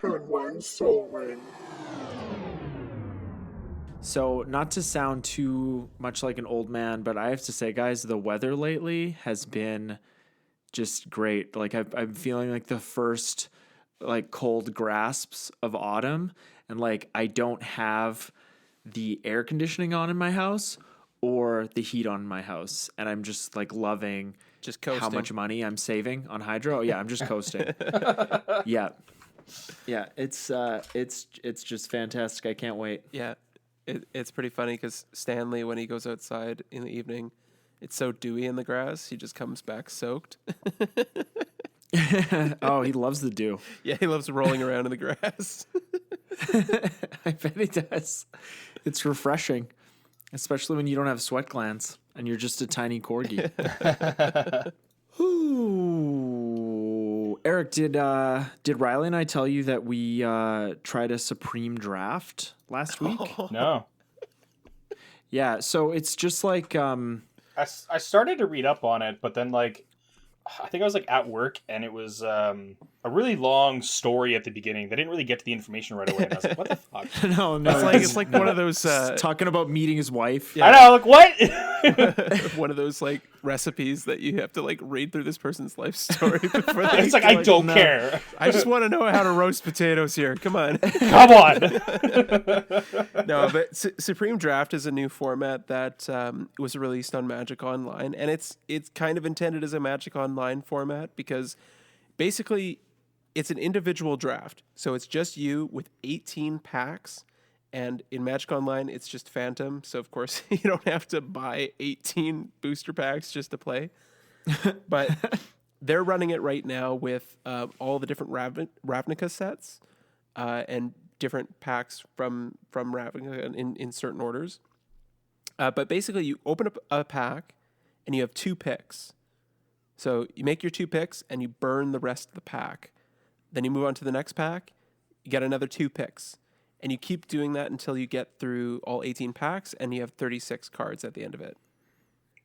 Turn 1 Soul Ring. So, not to sound too much like an old man, but I have to say, guys, the weather lately has been just great. Like I'm feeling like the first like cold grasps of autumn, and like I don't have the air conditioning on in my house or the heat on in my house, and I'm just like loving Just coasting. how much money I'm saving on hydro. Yeah, I'm just coasting. Yeah. Yeah, it's just fantastic. I can't wait. Yeah, it's pretty funny because Stanley, when he goes outside in the evening, it's so dewy in the grass, he just comes back soaked. Oh, he loves the dew. Yeah, he loves rolling around in the grass. I bet he does. It's refreshing, especially when you don't have sweat glands and you're just a tiny corgi. Ooh. Eric, did Riley and I tell you that we tried a Supreme draft last week? No. Yeah, so it's just like I started to read up on it, but then like I think I was like at work and it was a really long story at the beginning. They didn't really get to the information right away. And I was like, what the fuck? no, It's like one of those talking about meeting his wife. Yeah. I know, like what? one of those like recipes that you have to like read through this person's life story before they It's like I don't care. I just want to know how to roast potatoes here. Come on. Come on. No, but Supreme Draft is a new format that was released on Magic Online, and it's kind of intended as a Magic Online format because basically it's an individual draft. So it's just you with 18 packs, and in Magic Online it's just Phantom. So of course you don't have to buy 18 booster packs just to play. But they're running it right now with all the different Ravnica sets and different packs from Ravnica in certain orders. But basically, you open up a pack, and you have 2 picks. So you make your 2 picks, and you burn the rest of the pack. Then you move on to the next pack, you get another 2 picks. And you keep doing that until you get through all 18 packs, and you have 36 cards at the end of it.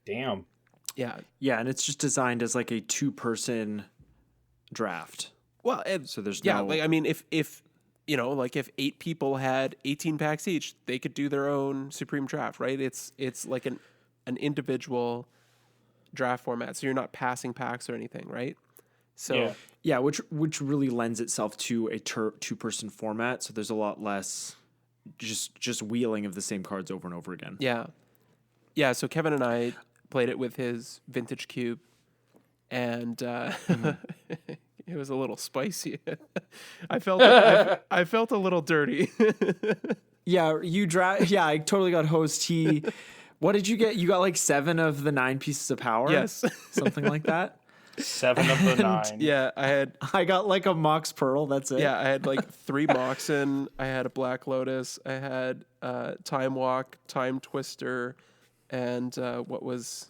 Damn. Yeah. Yeah, and it's just designed as like a 2-person draft. Well, So there's yeah, no... like I mean, if you know, like if 8 people had 18 packs each, they could do their own Supreme Draft, right? It's like an individual draft format, so you're not passing packs or anything, right? So Yeah, which really lends itself to a 2-person format. So there's a lot less just wheeling of the same cards over and over again. yeah. So Kevin and I played it with his vintage cube, and it was a little spicy. I felt I felt a little dirty. Yeah, Yeah, I totally got hosed. What did you get? You got like 7 of the 9 pieces of power. Yes, something like that. 7 of the 9. Yeah, I got like a Mox Pearl. That's it. Yeah, I had like 3 Moxen. I had a Black Lotus. I had Time Walk, Time Twister, and what was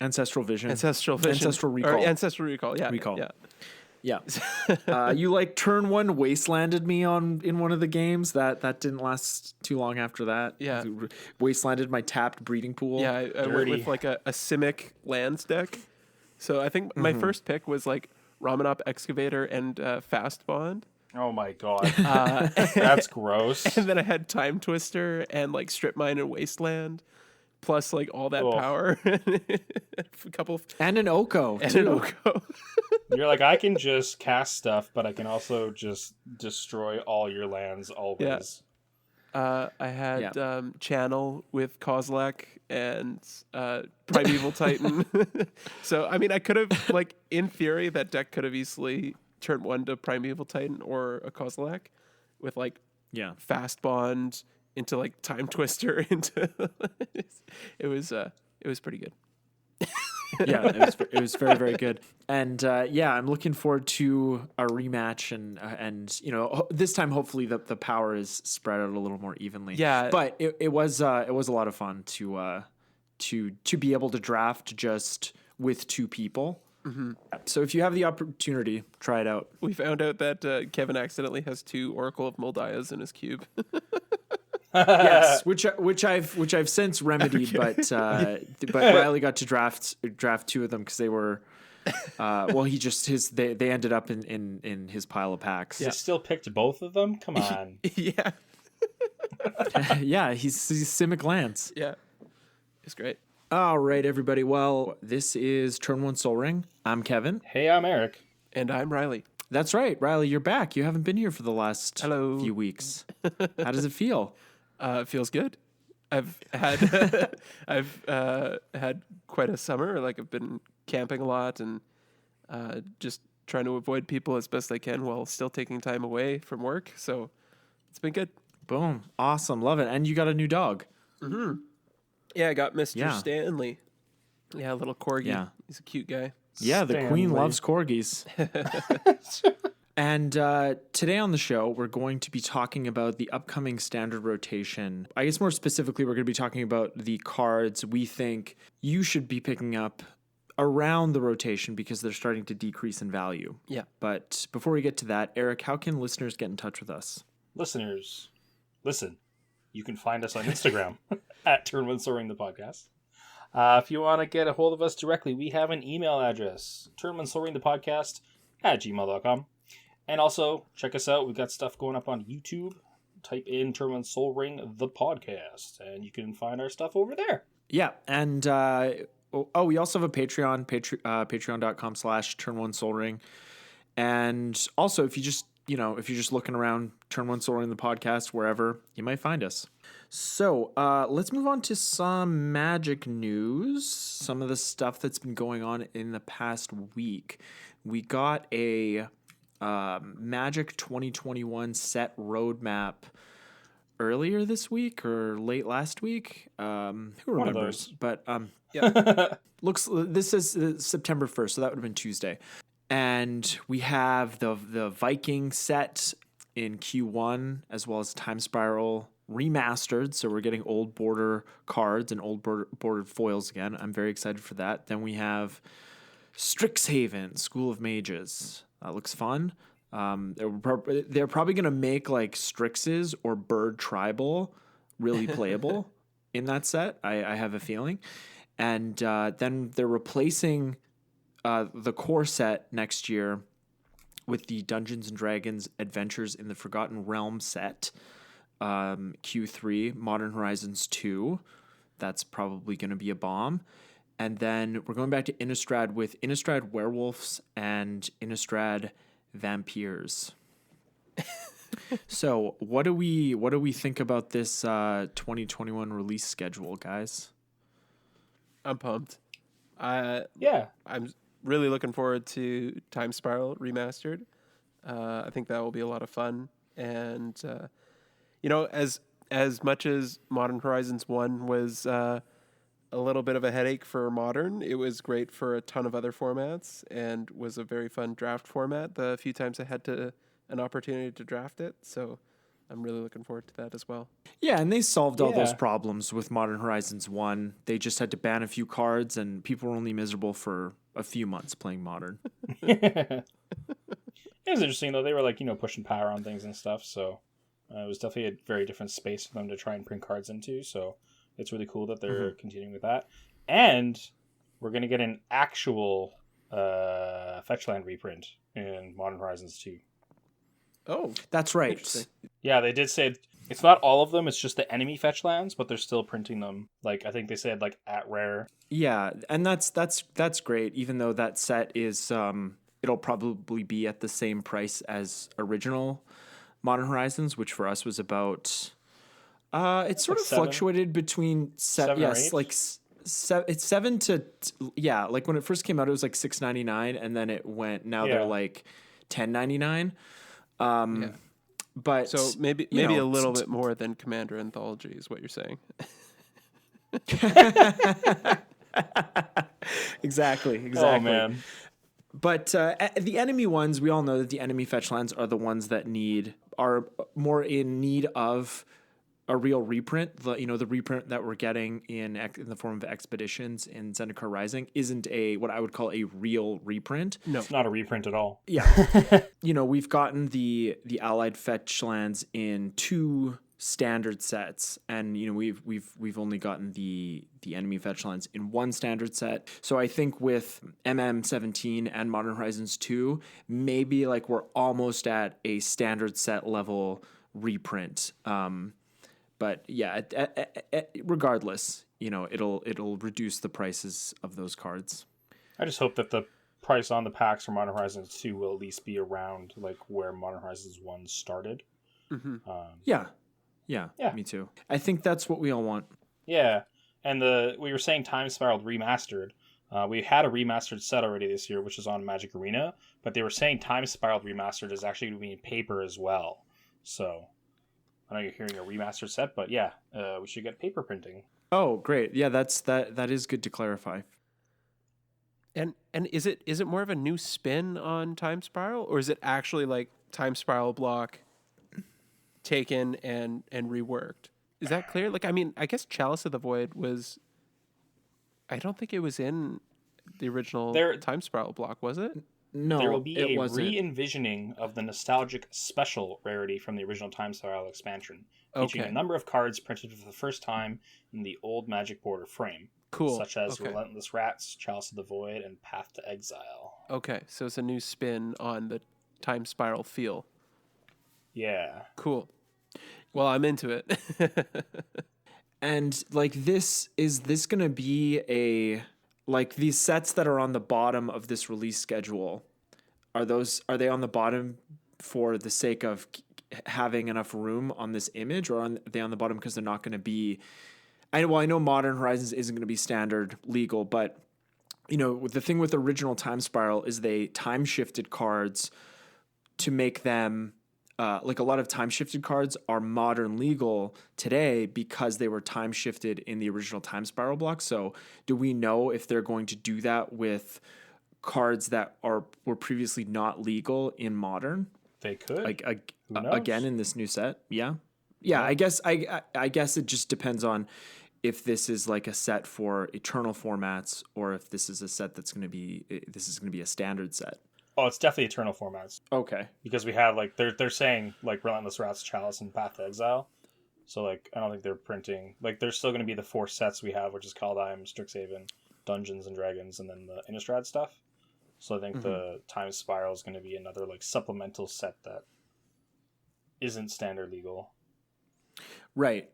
Ancestral Vision. Ancestral Recall. Or Ancestral Recall. Yeah. Recall. Yeah. Yeah. You like turn 1 wastelanded me in one of the games. That didn't last too long after that. Yeah. Wastelanded my tapped breeding pool. Yeah, I went with like a Simic lands deck. So I think my first pick was like Ramanop Excavator and Fast Bond. Oh my god. That's gross. And then I had Time Twister and like Strip Mine and Wasteland, plus like all that power. A couple and an Oko. And too. an Oko. You're like, I can just cast stuff, but I can also just destroy all your lands always. I had Channel with Kozilek and Primeval Titan. So, I mean, I could have, like, in theory, that deck could have easily turned 1 to Primeval Titan or a Kozilek with, like, Fast Bond into, like, Time Twister into... It was pretty good. Yeah, it was very, very good. And I'm looking forward to a rematch and you know, this time hopefully the power is spread out a little more evenly. Yeah, but it was a lot of fun to be able to draft just with 2 people. Mm-hmm. So if you have the opportunity, try it out. We found out that Kevin accidentally has 2 Oracle of Moldias in his cube. Yes, which I've since remedied, but Riley got to draft 2 of them because they were Well, they ended up in his pile of packs. You still picked both of them? Come on. Yeah. Yeah, he's Simic Lance. Yeah. It's great. All right, everybody. Well, this is Turn 1 Soul Ring. I'm Kevin. Hey, I'm Eric. And I'm Riley. That's right. Riley, you're back. You haven't been here for the last Hello. few weeks. How does it feel? It feels good. I've had had quite a summer. Like I've been camping a lot and just trying to avoid people as best I can while still taking time away from work. So it's been good. Boom. Awesome. Love it. And you got a new dog. Mm-hmm. Yeah, I got Mr. Yeah. Stanley. Yeah, a little corgi. Yeah. He's a cute guy. Yeah, the Stanley. queen loves corgis. And today on the show, we're going to be talking about the upcoming standard rotation. I guess more specifically, we're going to be talking about the cards we think you should be picking up around the rotation because they're starting to decrease in value. Yeah. But before we get to that, Eric, how can listeners get in touch with us? Listeners, listen. You can find us on Instagram at Turn 1 Soul Ring the podcast. If you want to get a hold of us directly, we have an email address, turnonsoulringthepodcast at gmail.com. And also, check us out. We've got stuff going up on YouTube. Type in Turn 1 Soul Ring the podcast, and you can find our stuff over there. Yeah, and we also have a Patreon, patreon.com/turn1soulring. And also, if you're just looking around, Turn 1 Soul Ring the podcast, wherever, you might find us. So let's move on to some Magic news, some of the stuff that's been going on in the past week. We got a Magic 2021 set roadmap earlier this week or late last week. Who remembers? But yeah, this is September 1st, so that would have been Tuesday. And we have the Viking set in Q1 as well as Time Spiral remastered. So we're getting old border cards and old bordered foils again. I'm very excited for that. Then we have Strixhaven, School of Mages. That looks fun. They're probably going to make like Strixes or Bird Tribal really playable in that set. I have a feeling. And then they're replacing the core set next year with the Dungeons & Dragons Adventures in the Forgotten Realm set. Q3, Modern Horizons 2. That's probably going to be a bomb. And then we're going back to Innistrad with Innistrad Werewolves and Innistrad Vampires. So what do we think about this 2021 release schedule, guys? I'm pumped. Yeah. I'm really looking forward to Time Spiral Remastered. I think that will be a lot of fun. And, as much as Modern Horizons 1 was a little bit of a headache for Modern, it was great for a ton of other formats and was a very fun draft format the few times I had an opportunity to draft it. So I'm really looking forward to that as well. Yeah, and they solved all those problems with Modern Horizons 1. They just had to ban a few cards, and people were only miserable for a few months playing Modern. It was interesting, though. They were, pushing power on things and stuff, so it was definitely a very different space for them to try and print cards into, so it's really cool that they're continuing with that. And we're going to get an actual Fetchland reprint in Modern Horizons 2. Oh, that's right. Yeah, they did say it's not all of them. It's just the enemy fetch lands, but they're still printing them. I think they said at rare. Yeah, and that's great. Even though that set is it'll probably be at the same price as original Modern Horizons, which for us was about. It sort of fluctuated between seven or eight? it's 7 to when it first came out it was $6.99 and then it went they're $10.99. But so maybe a little bit more than Commander Anthology is what you're saying. Exactly. Oh man. But the enemy ones, we all know that the enemy fetch lands are the ones that are more in need of a real reprint. The reprint that we're getting in the form of expeditions in Zendikar Rising isn't what I would call a real reprint. No, it's not a reprint at all. Yeah. We've gotten the allied fetch lands in two standard sets, and we've only gotten the enemy fetch lines in one standard set. So I think with MM17 and Modern Horizons 2, maybe like we're almost at a standard set level reprint. But yeah, regardless, it'll reduce the prices of those cards. I just hope that the price on the packs for Modern Horizons 2 will at least be around like where Modern Horizons 1 started. Mm-hmm. Yeah, me too. I think that's what we all want. Yeah, and we were saying Time Spiraled Remastered. We had a remastered set already this year, which is on Magic Arena, but they were saying Time Spiraled Remastered is actually going to be in paper as well. So I know you're hearing a remastered set, but yeah, we should get paper printing. Oh, great! Yeah, that is good to clarify. And is it more of a new spin on Time Spiral, or is it actually like Time Spiral block taken and reworked? Is that clear? Like, I mean, I guess Chalice of the Void was. I don't think it was in the original Time Spiral block, was it? No, there will be a wasn't. re-envisioning of the nostalgic special rarity from the original Time Spiral expansion, featuring a number of cards printed for the first time in the old Magic border frame. Cool. Such as Relentless Rats, Chalice of the Void, and Path to Exile. Okay, so it's a new spin on the Time Spiral feel. Yeah. Cool. Well, I'm into it. And like is this going to be like these sets that are on the bottom of this release schedule? Are they on the bottom for the sake of having enough room on this image, or are they on the bottom because they're not going to be? I know Modern Horizons isn't going to be standard legal, but the thing with original Time Spiral is they time shifted cards to make them. Like a lot of time shifted cards are modern legal today because they were time shifted in the original Time Spiral block. So do we know if they're going to do that with cards that were previously not legal in modern? They could. Like again in this new set. Yeah. I guess it just depends on if this is like a set for eternal formats or if this is a set that's going to be a standard set. Oh, it's definitely Eternal formats. Okay. Because we have like they're saying like Relentless Rats, Chalice, and Path to Exile. So like I don't think they're printing like there's still going to be the 4 sets we have, which is Kaldheim, Strixhaven, Dungeons and Dragons, and then the Innistrad stuff. So I think the Time Spiral is going to be another like supplemental set that isn't standard legal. Right.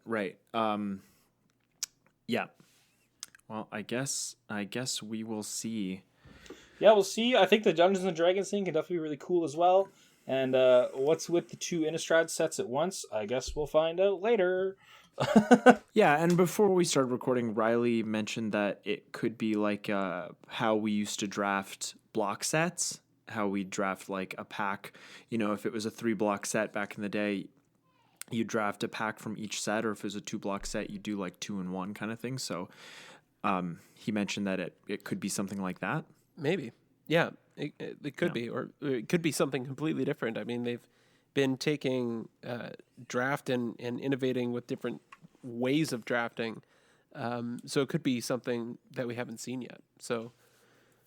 Yeah. Well, I guess we will see. Yeah, we'll see. I think the Dungeons and Dragons thing can definitely be really cool as well. And what's with the 2 Innistrad sets at once? I guess we'll find out later. Yeah, and before we started recording, Riley mentioned that it could be like how we used to draft block sets, how we draft like a pack. If it was a 3-block set back in the day, you draft a pack from each set, or if it was a 2-block set, you do like 2 in 1 kind of thing. So he mentioned that it could be something like that. Maybe. Yeah, it could be. Or it could be something completely different. I mean, they've been taking draft and innovating with different ways of drafting. So it could be something that we haven't seen yet. So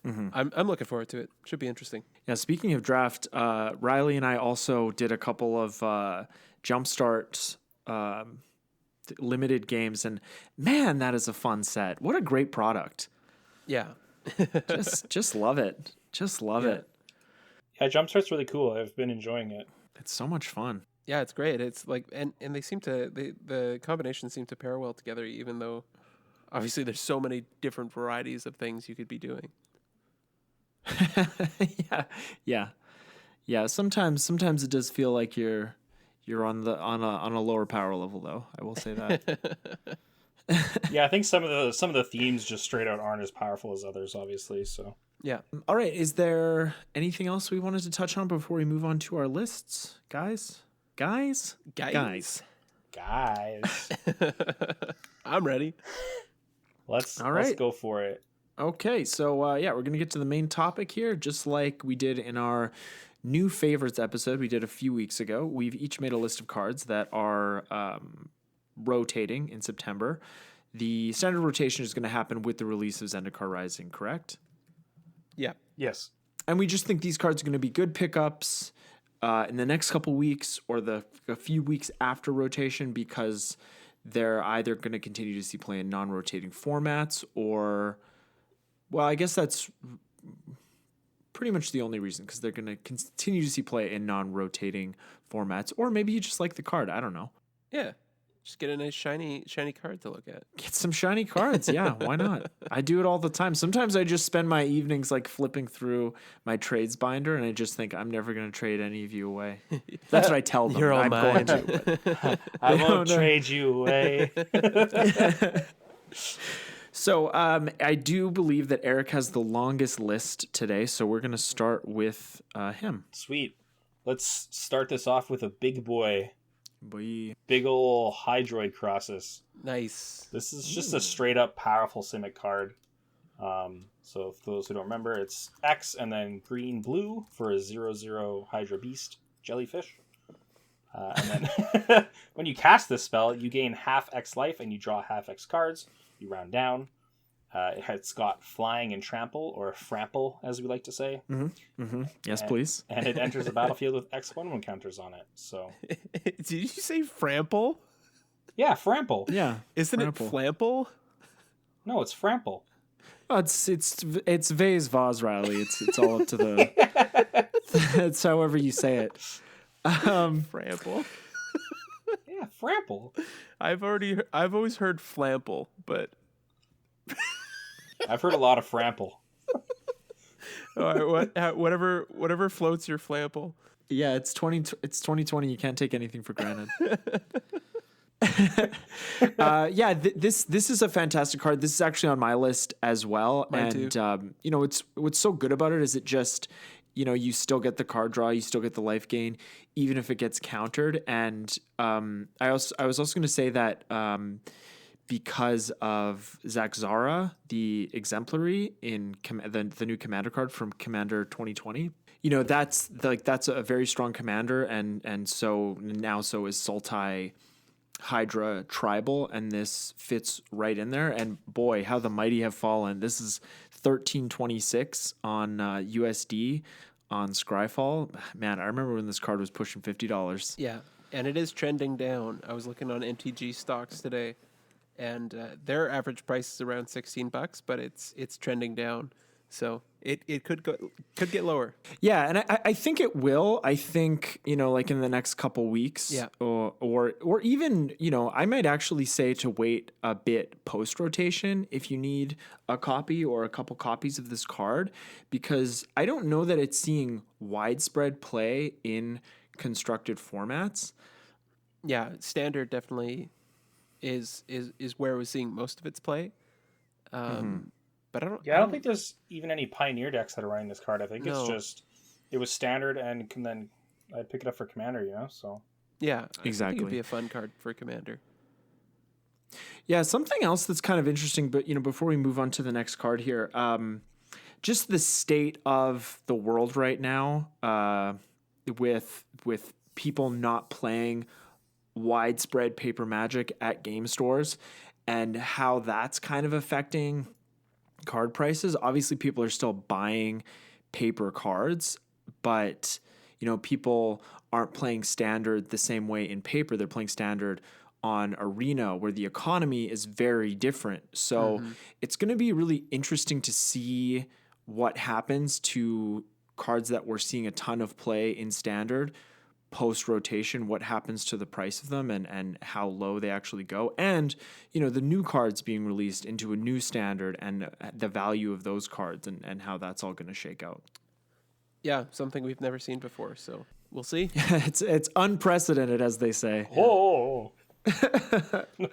I'm looking forward to it. Should be interesting. Yeah, speaking of draft, Riley and I also did a couple of Jumpstart limited games, and man, that is a fun set. What a great product. Yeah. just love it. Just love it. Yeah, Jumpstart's really cool. I've been enjoying it. It's so much fun. Yeah, it's great. It's like and they seem to the combinations seem to pair well together, even though obviously there's so many different varieties of things you could be doing. Yeah. Sometimes it does feel like you're on a lower power level, though. I will say that. Yeah, I think some of the themes just straight out aren't as powerful as others, obviously. So yeah. All right. Is there anything else we wanted to touch on before we move on to our lists, guys? Guys. I'm ready. Let's go for it. Okay, so we're going to get to the main topic here, just like we did in our new favorites episode we did a few weeks ago. We've each made a list of cards that are rotating in September. The standard rotation is going to happen with the release of Zendikar Rising, correct? Yeah. Yes. And we just think these cards are going to be good pickups in the next couple weeks or a few weeks after rotation, because they're either going to continue to see play in non-rotating formats, or, well, I guess that's pretty much the only reason, because they're going to continue to see play in non-rotating formats, or maybe you just like the card. I don't know. Yeah. Just get a nice shiny card to look at. Get some shiny cards. Yeah, why not? I do it all the time. Sometimes I just spend my evenings like flipping through my trades binder, and I just think I'm never going to trade any of you away. That's what I tell them. You're all I'm mine. going to. But I won't trade you away. So I do believe that Eric has the longest list today, so we're going to start with him. Sweet. Let's start this off with a big boy. Boy. Big ol' Hydroid Crosses. Nice. This is just a straight up powerful Simic card. So for those who don't remember, it's X and then green blue for a 0/0 Hydra Beast Jellyfish. And then when you cast this spell, you gain half X life and you draw half X cards. You round down. It's got flying and trample, or Frample, as we like to say. Mm-hmm. Mm-hmm. Yes, please. And it enters the battlefield with X/1/1 counters on it. So, Did you say Frample? yeah, Frample. Yeah. Isn't Frample. it Flample? No, it's Frample. Oh, it's Vase Vaz Riley. It's all up to the. It's however you say it. Frample. Yeah, Frample. I've always heard Flample, but I've heard a lot of Frample. all right, whatever floats your Flample. Yeah, it's 2020. You can't take anything for granted. Yeah, this is a fantastic card. This is actually on my list as well. Mine and too. what's so good about it is it just, you still get the card draw, you still get the life gain, even if it gets countered. And I was also going to say that because of Zach Zara, the exemplary in the new commander card from Commander 2020. That's a very strong commander, and so now so is Sultai Hydra Tribal, and this fits right in there. And boy, how the mighty have fallen. This is 1326 on USD on Scryfall. Man, I remember when this card was pushing $50. Yeah, and it is trending down. I was looking on MTG stocks today, and their average price is around $16, but it's trending down. So it could get lower. Yeah, and I think it will. I think, like in the next couple weeks. Yeah. Or even, I might actually say to wait a bit post rotation if you need a copy or a couple copies of this card, because I don't know that it's seeing widespread play in constructed formats. Yeah, standard definitely is where we're seeing most of its play. But I don't think there's even any Pioneer decks that are running this card. I think it's just, it was standard, and then I'd pick it up for Commander, so. Yeah, I exactly. think it'd be a fun card for Commander. Yeah, something else that's kind of interesting, but before we move on to the next card here, just the state of the world right now, with people not playing widespread paper Magic at game stores, and how that's kind of affecting card prices. Obviously, people are still buying paper cards, but people aren't playing standard the same way in paper. They're playing standard on Arena, where the economy is very different. So it's going to be really interesting to see what happens to cards that we're seeing a ton of play in standard post rotation, what happens to the price of them, and how low they actually go. And, the new cards being released into a new standard, and the value of those cards, and how that's all going to shake out. Yeah, something we've never seen before, so we'll see. It's unprecedented, as they say. Oh.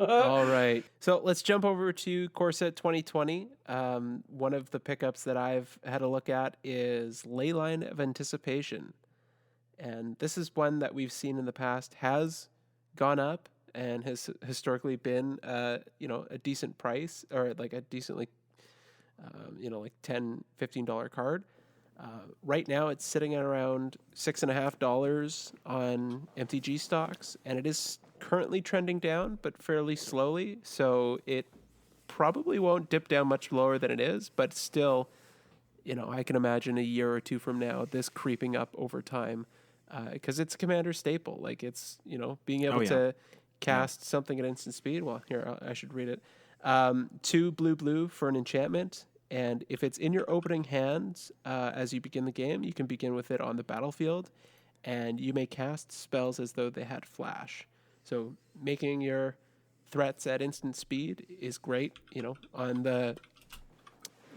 All right. So let's jump over to Corset 2020. One of the pickups that I've had a look at is Leyline of Anticipation. And this is one that we've seen in the past has gone up and has historically been, a decent price, or like a decently, like $10, $15 card. Right now it's sitting at around $6.50 on MTG stocks, and it is currently trending down, but fairly slowly. So it probably won't dip down much lower than it is, but still, I can imagine a year or two from now, this creeping up over time. because it's a commander staple. Like it's, being able Oh, yeah. to cast something at instant speed. Well, here, I should read it. 2 blue for an enchantment. And if it's in your opening hand as you begin the game, you can begin with it on the battlefield. And you may cast spells as though they had flash. So making your threats at instant speed is great. On the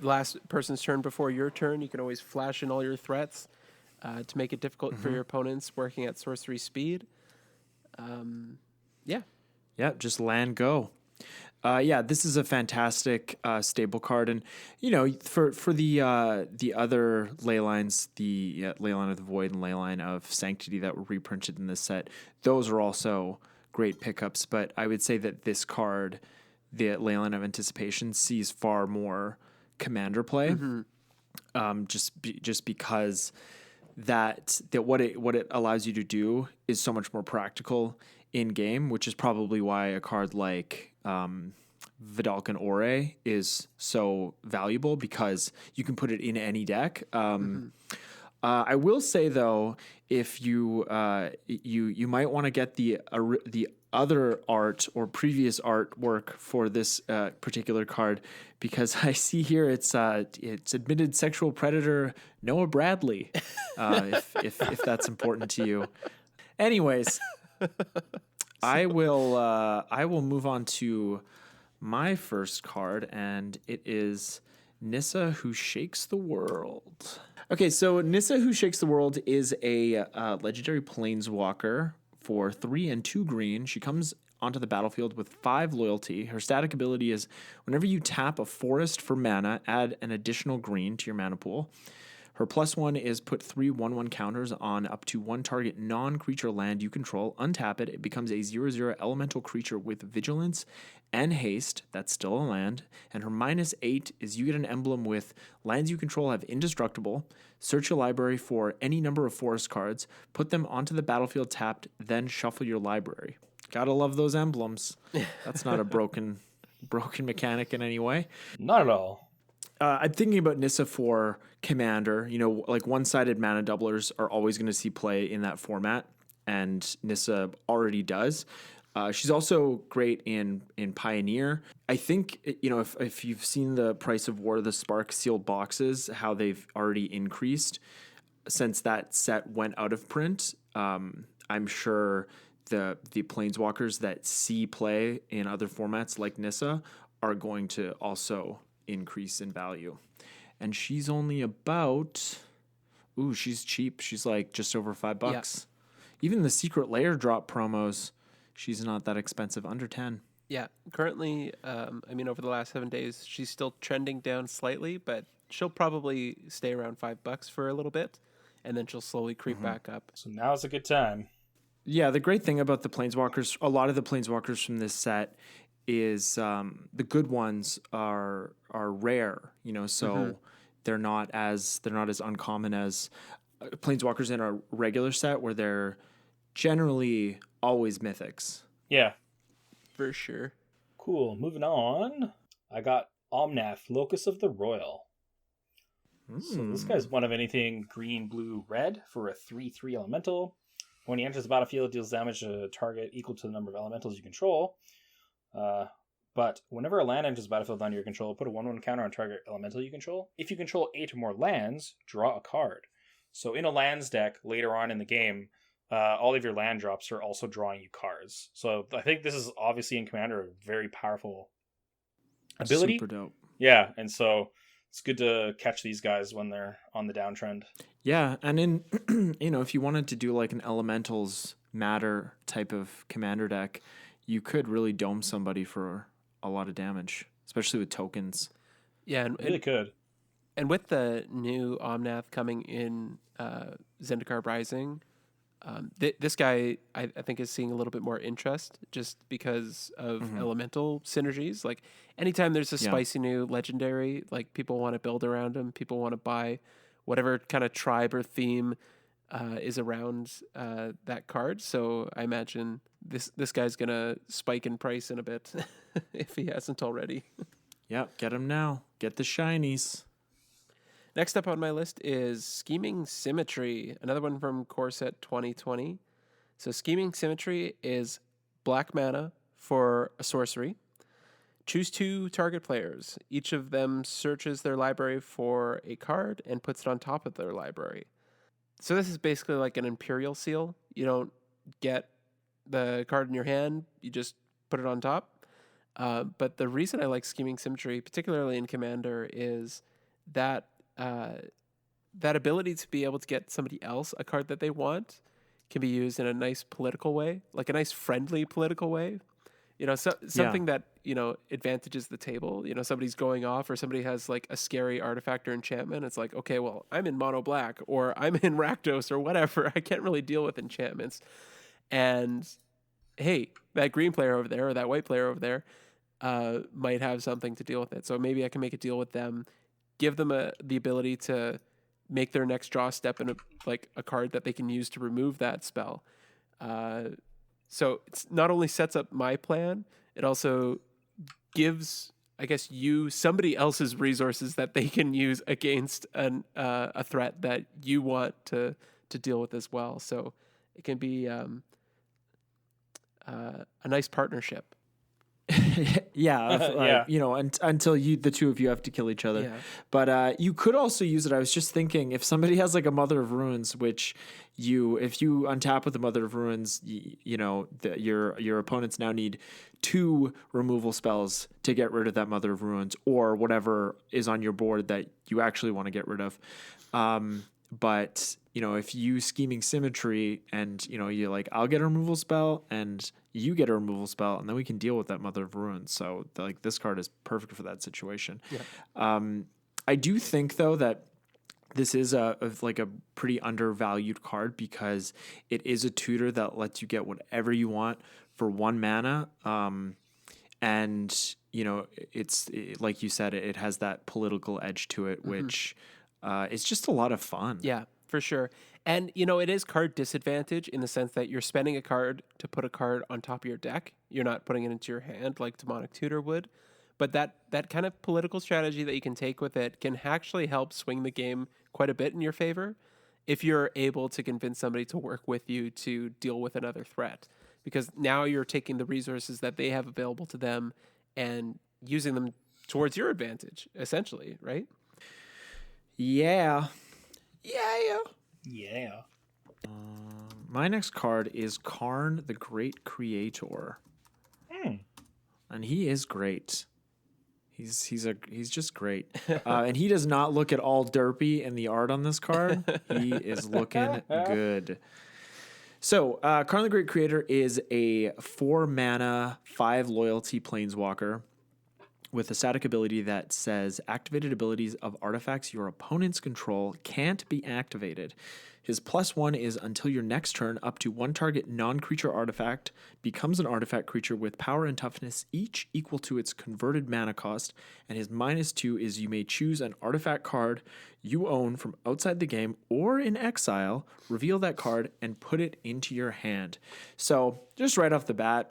last person's turn before your turn, you can always flash in all your threats to make it difficult for your opponents working at sorcery speed. Yeah. Yeah, just land go. Yeah, this is a fantastic stable card, and for the other ley lines, the Leyline of the Void and Leyline of Sanctity that were reprinted in this set, those are also great pickups. But I would say that this card, the Leyline of Anticipation, sees far more commander play, just because that what it allows you to do is so much more practical in game, which is probably why a card like Vidalcan Ore is so valuable, because you can put it in any deck. I will say though, if you you might want to get the other art or previous artwork for this particular card, because I see here it's admitted sexual predator Noah Bradley, if that's important to you. Anyways, I will move on to my first card, and it is Nissa Who Shakes the World. Okay, so Nissa Who Shakes the World is a legendary planeswalker for 3 and 2 green. She comes onto the battlefield with 5 loyalty. Her static ability is whenever you tap a forest for mana, add an additional green to your mana pool. Her +1 is put 3 1/1 counters on up to one target non-creature land you control. Untap it. It becomes a 0/0 elemental creature with vigilance and haste. That's still a land. And her -8 is you get an emblem with lands you control have indestructible. Search your library for any number of forest cards. Put them onto the battlefield tapped. Then shuffle your library. Gotta love those emblems. That's not a broken mechanic in any way. Not at all. I'm thinking about Nissa for Commander. Like one-sided mana doublers are always going to see play in that format, and Nissa already does. She's also great in Pioneer. I think if you've seen the price of War of the Spark sealed boxes, how they've already increased since that set went out of print. I'm sure the planeswalkers that see play in other formats like Nissa are going to also increase in value. And she's only about she's cheap. She's like just over $5. Yeah. Even the secret layer drop promos, she's not that expensive, under 10. Yeah. Currently, over the last 7 days, she's still trending down slightly, but she'll probably stay around $5 for a little bit, and then she'll slowly creep back up. So now's a good time. Yeah, the great thing about the planeswalkers, a lot of the planeswalkers from this set is the good ones are rare, so they're not as uncommon as planeswalkers in a regular set, where they're generally always mythics. Yeah, for sure. Cool. Moving on, I got Omnath, Locus of the Royal. So this guy's one of anything green, blue, red for a 3/3 elemental. When he enters the battlefield, deals damage to a target equal to the number of elementals you control. But whenever a land enters the battlefield under your control, put a 1/1 counter on target elemental you control. If you control 8 or more lands, draw a card. So in a lands deck later on in the game, all of your land drops are also drawing you cards. So I think this is obviously in Commander a very powerful ability. Super dope. Yeah, and so it's good to catch these guys when they're on the downtrend. Yeah, and in if you wanted to do like an elementals matter type of commander deck, you could really dome somebody for a lot of damage, especially with tokens. Yeah, and really could. And with the new Omnath coming in Zendikar Rising, this guy I think is seeing a little bit more interest just because of elemental synergies. Like anytime there's a spicy new legendary, like people want to build around him, people want to buy whatever kind of tribe or theme is around that card. So I imagine this guy's gonna spike in price in a bit if he hasn't already. Yeah, get him now. Get the shinies. Next up on my list is Scheming Symmetry, another one from Core Set 2020. So Scheming Symmetry is black mana for a sorcery. Choose 2 target players. Each of them searches their library for a card and puts it on top of their library. So this is basically like an Imperial Seal. You don't get the card in your hand, you just put it on top. But the reason I like Scheming Symmetry, particularly in Commander, is that that ability to be able to get somebody else a card that they want can be used in a nice political way, like a nice friendly political way. Something that, advantages the table. Somebody's going off or somebody has like a scary artifact or enchantment. It's like, okay, well, I'm in mono black or I'm in Rakdos or whatever. I can't really deal with enchantments. And hey, that green player over there or that white player over there might have something to deal with it. So maybe I can make a deal with them, give them the ability to make their next draw step in a card that they can use to remove that spell. So it's not only sets up my plan, it also gives, I guess, you somebody else's resources that they can use against a threat that you want to deal with as well. So it can be a nice partnership. Yeah. Until the two of you have to kill each other. Yeah. But you could also use it. I was just thinking, if somebody has like a Mother of Ruins, which if you untap with the Mother of Ruins, your opponents now need 2 removal spells to get rid of that Mother of Ruins or whatever is on your board that you actually want to get rid of. But if you Scheming Symmetry and you're like, I'll get a removal spell and you get a removal spell, and then we can deal with that Mother of Ruins. So this card is perfect for that situation. Yeah. I do think though that this is a pretty undervalued card because it is a tutor that lets you get whatever you want for 1 mana. And it's like you said, it has that political edge to it, which is just a lot of fun. Yeah, for sure. And, it is card disadvantage in the sense that you're spending a card to put a card on top of your deck. You're not putting it into your hand like Demonic Tutor would. But that kind of political strategy that you can take with it can actually help swing the game quite a bit in your favor if you're able to convince somebody to work with you to deal with another threat. Because now you're taking the resources that they have available to them and using them towards your advantage, essentially, right? Yeah. My next card is Karn, the Great Creator. And he is great. He's just great. And he does not look at all derpy in the art on this card. He is looking good. So, Karn the Great Creator is a 4 mana, 5 loyalty planeswalker with a static ability that says activated abilities of artifacts your opponents control can't be activated. His +1 is until your next turn, up to 1 target non-creature artifact becomes an artifact creature with power and toughness each equal to its converted mana cost, and his -2 is you may choose an artifact card you own from outside the game or in exile, reveal that card, and put it into your hand. So, just right off the bat,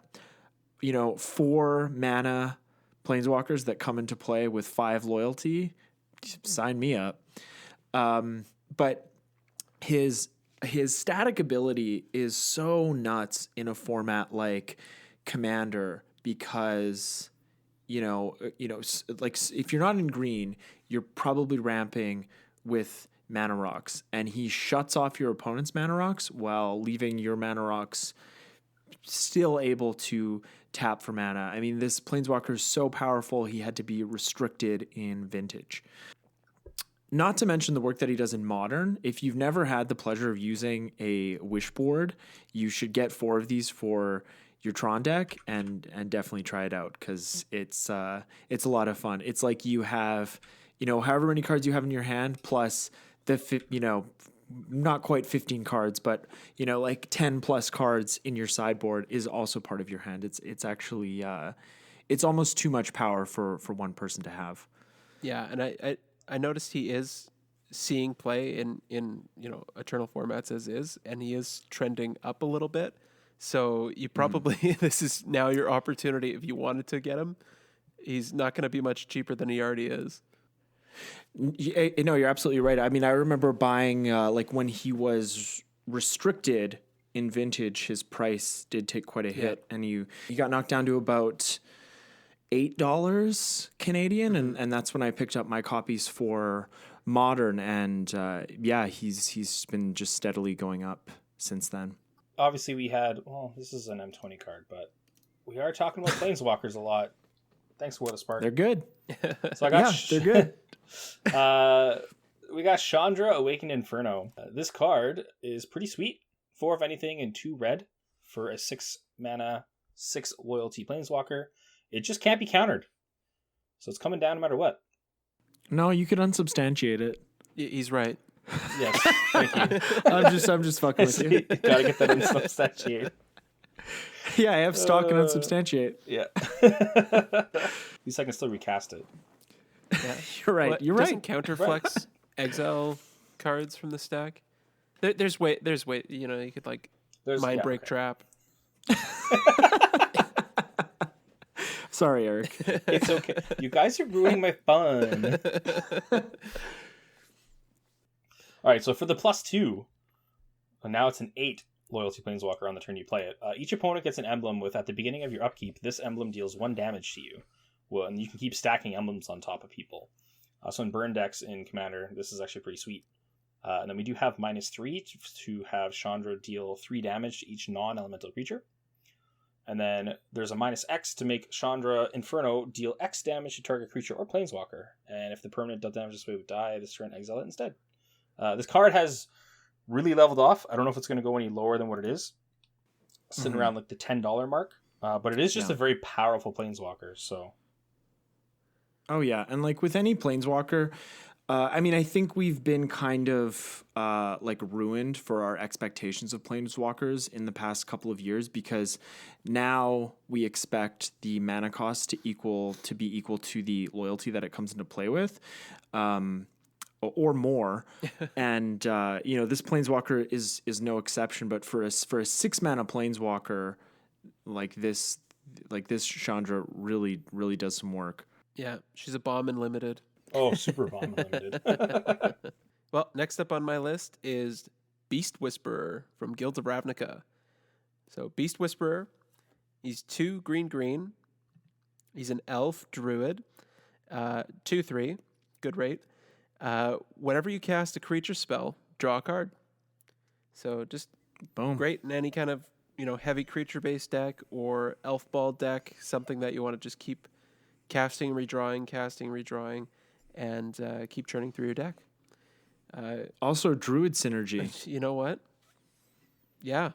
4 mana planeswalkers that come into play with 5 loyalty, sign me up. But his static ability is so nuts in a format like Commander because if you're not in green, you're probably ramping with mana rocks, and he shuts off your opponent's mana rocks while leaving your mana rocks still able to tap for mana. I mean, this planeswalker is so powerful, he had to be restricted in Vintage. Not to mention the work that he does in Modern. If you've never had the pleasure of using a wish board, you should get 4 of these for your Tron deck and definitely try it out because it's a lot of fun. It's like you have, however many cards you have in your hand plus the, not quite 15 cards, but like 10 plus cards in your sideboard is also part of your hand. It's actually it's almost too much power for one person to have. Yeah, and I noticed he is seeing play in Eternal formats as is, and he is trending up a little bit. So you probably this is now your opportunity if you wanted to get him. He's not going to be much cheaper than he already is. No, you're absolutely right. I mean, I remember buying like when he was restricted in vintage, his price did take quite a hit, and he got knocked down to about $8 Canadian, and that's when I picked up my copies for modern, and he's been just steadily going up since then. Obviously, we had this is an M20 card, but we are talking about Planeswalkers a lot. Thanks for what a spark. They're good. So I got they're good. We got Chandra Awakened Inferno. This card is pretty sweet. 4 of anything and 2 red for a 6 mana, 6 loyalty Planeswalker. It just can't be countered. So it's coming down no matter what. No, you could unsubstantiate it. He's right. Yes, thank you. I'm just fucking with you. Gotta get that unsubstantiated. Yeah, I have stock and unsubstantiate. Yeah. At least I can still recast it. Yeah. You're right. What, You're doesn't right. Counterflex exile cards from the stack? There's way. You know, you could like mind break trap. Sorry, Eric. It's okay. You guys are ruining my fun. All right, so for the +2, and now it's an 8 loyalty Planeswalker on the turn you play it. Each opponent gets an emblem with, at the beginning of your upkeep, this emblem deals 1 damage to you. Well, and you can keep stacking emblems on top of people. So in burn decks in Commander, this is actually pretty sweet. And then we do have -3 to have Chandra deal 3 damage to each non-elemental creature. And then there's a -X to make Chandra Inferno deal X damage to target creature or Planeswalker. And if the permanent dealt damage this way would die, this turn exile it instead. This card has really leveled off. I don't know if it's going to go any lower than what it is. Sitting around like the $10 mark. But it is just a very powerful Planeswalker, so... Oh, yeah. And like with any Planeswalker, I mean, I think we've been kind of like ruined for our expectations of Planeswalkers in the past couple of years, because now we expect the mana cost to be equal to the loyalty that it comes into play with, or more. And this Planeswalker is no exception. But for a 6 mana Planeswalker like this Chandra really does some work. Yeah, she's a bomb and limited. Oh, super bomb limited. Well, next up on my list is Beast Whisperer from Guilds of Ravnica. So Beast Whisperer, he's 2 green. He's an elf druid, 2/3, good rate. Whenever you cast a creature spell, draw a card. So just Boom. Great in any kind of heavy creature based deck or elf ball deck, something that you want to just keep casting, redrawing, and keep churning through your deck. Also, Druid synergy. You know what? Yeah.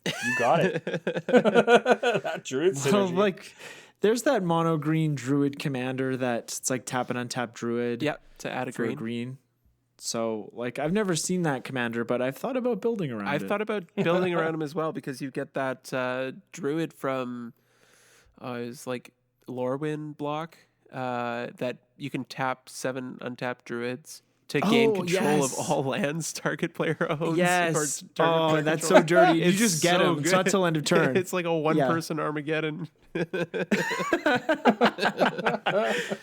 You got it. That Druid synergy. Well, like, there's that mono green Druid commander that's like tap and untap Druid. Yep, to add a for green. So, like, I've never seen that commander, but I've thought about building around it. I've thought about building around him as well, because you get that Druid from, it's like Lorwyn block, that you can tap 7 untapped Druids to gain control of all lands target player owns. Yes. Or That's so dirty. You It's just get so him. It's not till end of turn. It's like a one-person Armageddon.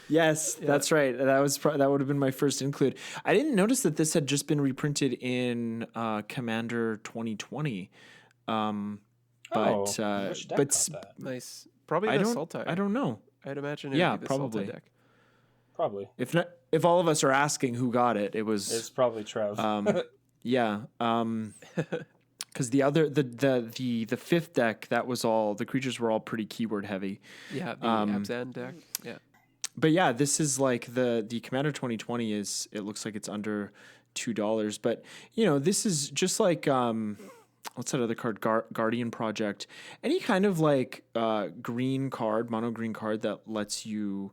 Yes, that's right. That would have been my first include. I didn't notice that this had just been reprinted in Commander 2020. Which deck got that? Nice. Probably the Sultai. I don't know. I'd imagine it would be the probably. Sultai deck. Probably. If all of us are asking who got it, It's probably Trev. Yeah. Because the 5th deck, that was all, the creatures were all pretty keyword heavy. Yeah, the Abzan deck. Yeah. But yeah, this is like the Commander 2020 it looks like it's under $2. But this is just like what's that other card? Guardian Project. Any kind of like green card, mono green card that lets you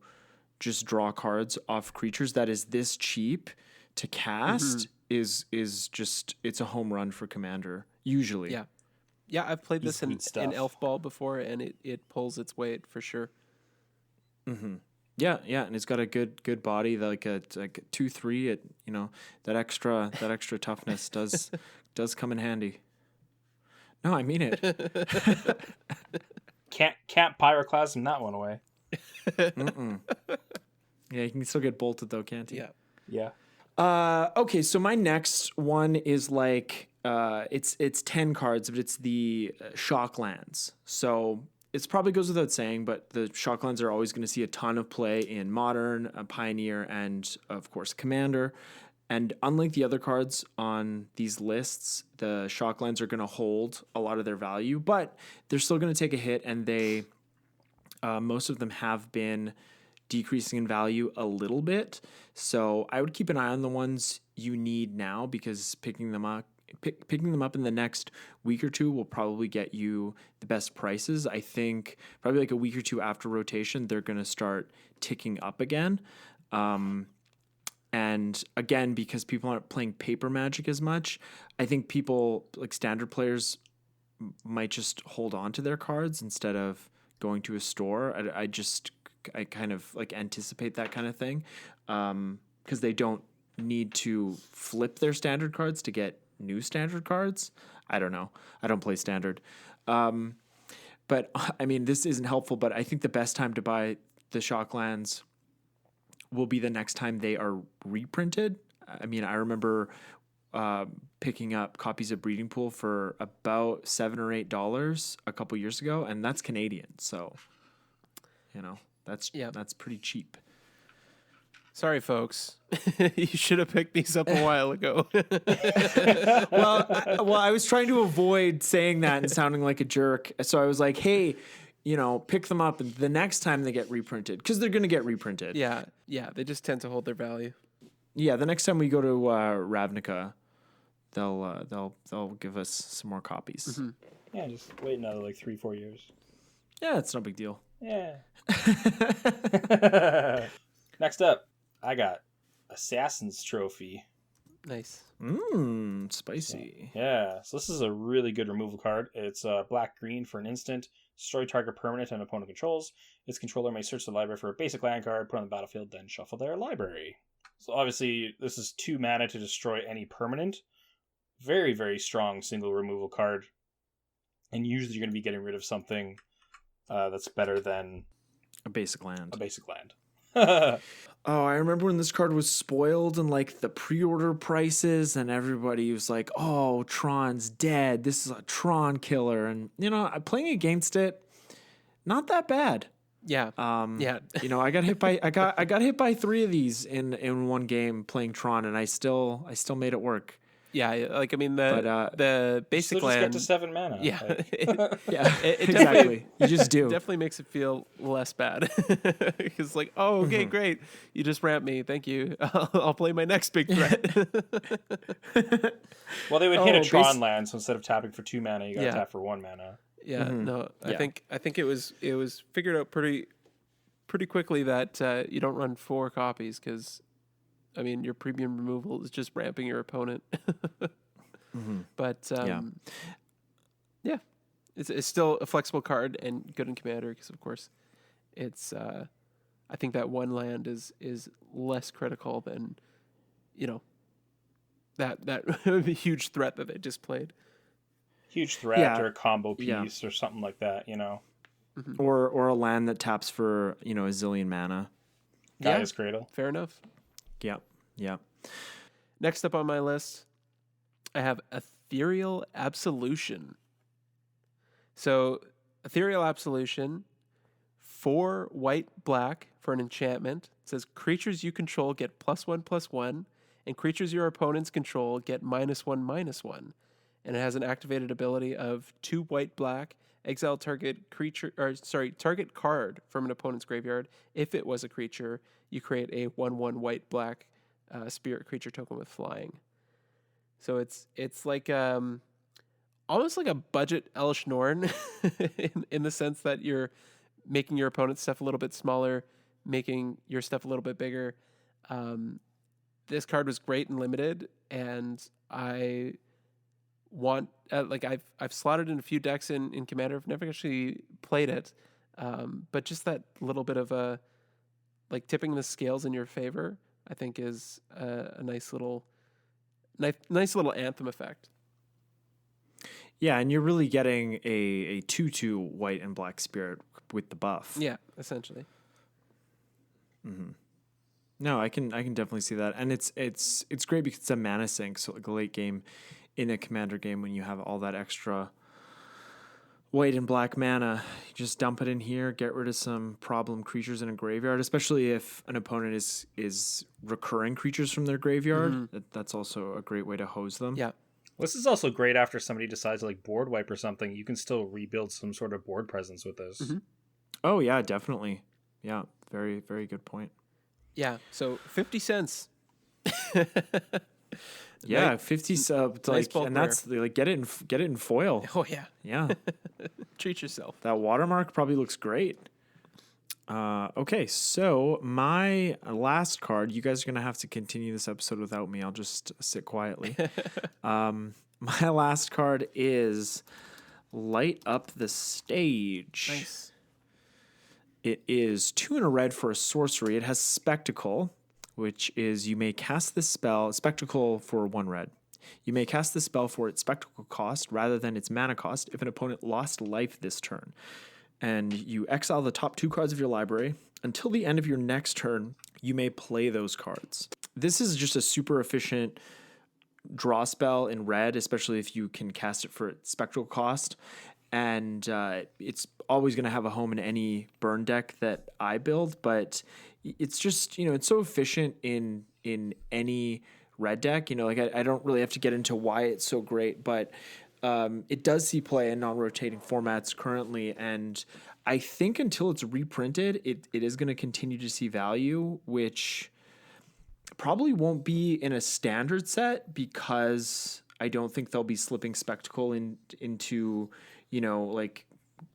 just draw cards off creatures that is this cheap to cast is just, it's a home run for Commander usually. Yeah, I've played this in Elf Ball before, and it pulls its weight for sure. Yeah, and it's got a good body, like a 2/3. It that extra toughness does come in handy. No, I mean it. Can't pyroclasm that one away. Yeah, you can still get bolted though, can't you? Yeah. Okay, so my next one is like it's 10 cards, but it's the shock lands. So it probably goes without saying, but the shock lands are always going to see a ton of play in Modern, Pioneer, and of course Commander. And unlike the other cards on these lists, the shock lands are going to hold a lot of their value, but they're still going to take a hit, and they most of them have been decreasing in value a little bit. So I would keep an eye on the ones you need now, because picking them up in the next week or two will probably get you the best prices. I think probably like a week or two after rotation, they're going to start ticking up again. And again, because people aren't playing paper Magic as much, I think people like standard players might just hold on to their cards instead of going to a store. I kind of like anticipate that kind of thing, because they don't need to flip their standard cards to get new standard cards. I don't know. I don't play standard. But I mean, this isn't helpful, but I think the best time to buy the Shocklands will be the next time they are reprinted. I mean, I remember picking up copies of Breeding Pool for about $7 or $8 a couple years ago, and that's Canadian. So, that's pretty cheap. Sorry, folks. You should have picked these up a while ago. I was trying to avoid saying that and sounding like a jerk. So I was like, hey, pick them up the next time they get reprinted, because they're going to get reprinted. Yeah. They just tend to hold their value. Yeah, the next time we go to Ravnica, they'll give us some more copies. Mm-hmm. Yeah, just wait another like 3-4 years. Yeah, it's no big deal. Yeah. Next up, I got Assassin's Trophy. Nice. Spicy. Yeah, so this is a really good removal card. It's black-green for an instant. Destroy target permanent and opponent controls. Its controller may search the library for a basic land card, put on the battlefield, then shuffle their library. So obviously, this is 2 mana to destroy any permanent. Very, very strong single removal card. And usually you're going to be getting rid of something that's better than a basic land. Oh, I remember when this card was spoiled and like the pre-order prices, and everybody was like, "Oh, Tron's dead. This is a Tron killer." And playing against it, not that bad. Yeah. I got hit by I got hit by 3 of these in one game playing Tron, and I still made it work. Yeah, like I mean the basic still land. Just get to 7 mana. Yeah, it exactly. You just do. Definitely makes it feel less bad. It's like, oh, okay, great. You just ramped me. Thank you. I'll play my next big threat. Well, they would hit a Tron land, so instead of tapping for 2 mana, you got to tap for 1 mana. Yeah, no, I think it was figured out pretty quickly that you don't run 4 copies, because I mean, your premium removal is just ramping your opponent. But it's still a flexible card and good in Commander, because of course it's I think that 1 land is less critical than that huge threat that they just played. Huge threat or a combo piece or something like that, Or a land that taps for a zillion mana. Gaia's Cradle. Fair enough. Yeah. Next up on my list, I have Ethereal Absolution. So, Ethereal Absolution, 4 white black for an enchantment. It says creatures you control get +1/+1, and creatures your opponents control get -1/-1. And it has an activated ability of 2 white black, exile target card from an opponent's graveyard. If it was a creature, you create a 1/1 white black spirit creature token with flying. So it's like almost like a budget Elish Norn in the sense that you're making your opponent's stuff a little bit smaller, making your stuff a little bit bigger. This card was great and limited, and I want I've slotted in a few decks in Commander. I've never actually played it, but just that little bit of a tipping the scales in your favor, I think is a nice little anthem effect. Yeah, and you're really getting a 2/2 white and black spirit with the buff. Yeah, essentially. Mm-hmm. No, I can definitely see that, and it's great because it's a mana sink. So like a late game in a commander game when you have all that extra white and black mana, you just dump it in here, get rid of some problem creatures in a graveyard. Especially if an opponent is recurring creatures from their graveyard, that's also a great way to hose them. Yeah. This is also great after somebody decides to like board wipe or something. You can still rebuild some sort of board presence with this. Oh yeah, definitely. Yeah, very very good point. Yeah. So 50 cents. Yeah, 50 sub, nice like, bulk and that's like get it in foil. Oh yeah. Yeah, Treat yourself. that watermark probably looks great. Okay, so my last card. You guys are gonna have to continue this episode without me. I'll just sit quietly. My last card is Light Up the Stage. Nice. It is 2 and a red for a sorcery. It has Spectacle, which is you may cast this spell, Spectacle for 1 red. You may cast the spell for its Spectacle cost rather than its mana cost if an opponent lost life this turn. And you exile the top 2 cards of your library. Until the end of your next turn, you may play those cards. This is just a super efficient draw spell in red, especially if you can cast it for its Spectacle cost. And it's always going to have a home in any burn deck that I build, but it's just, it's so efficient in any red deck. Like I don't really have to get into why it's so great, but it does see play in non-rotating formats currently, and I think until it's reprinted, it is going to continue to see value, which probably won't be in a standard set because I don't think they'll be slipping Spectacle into like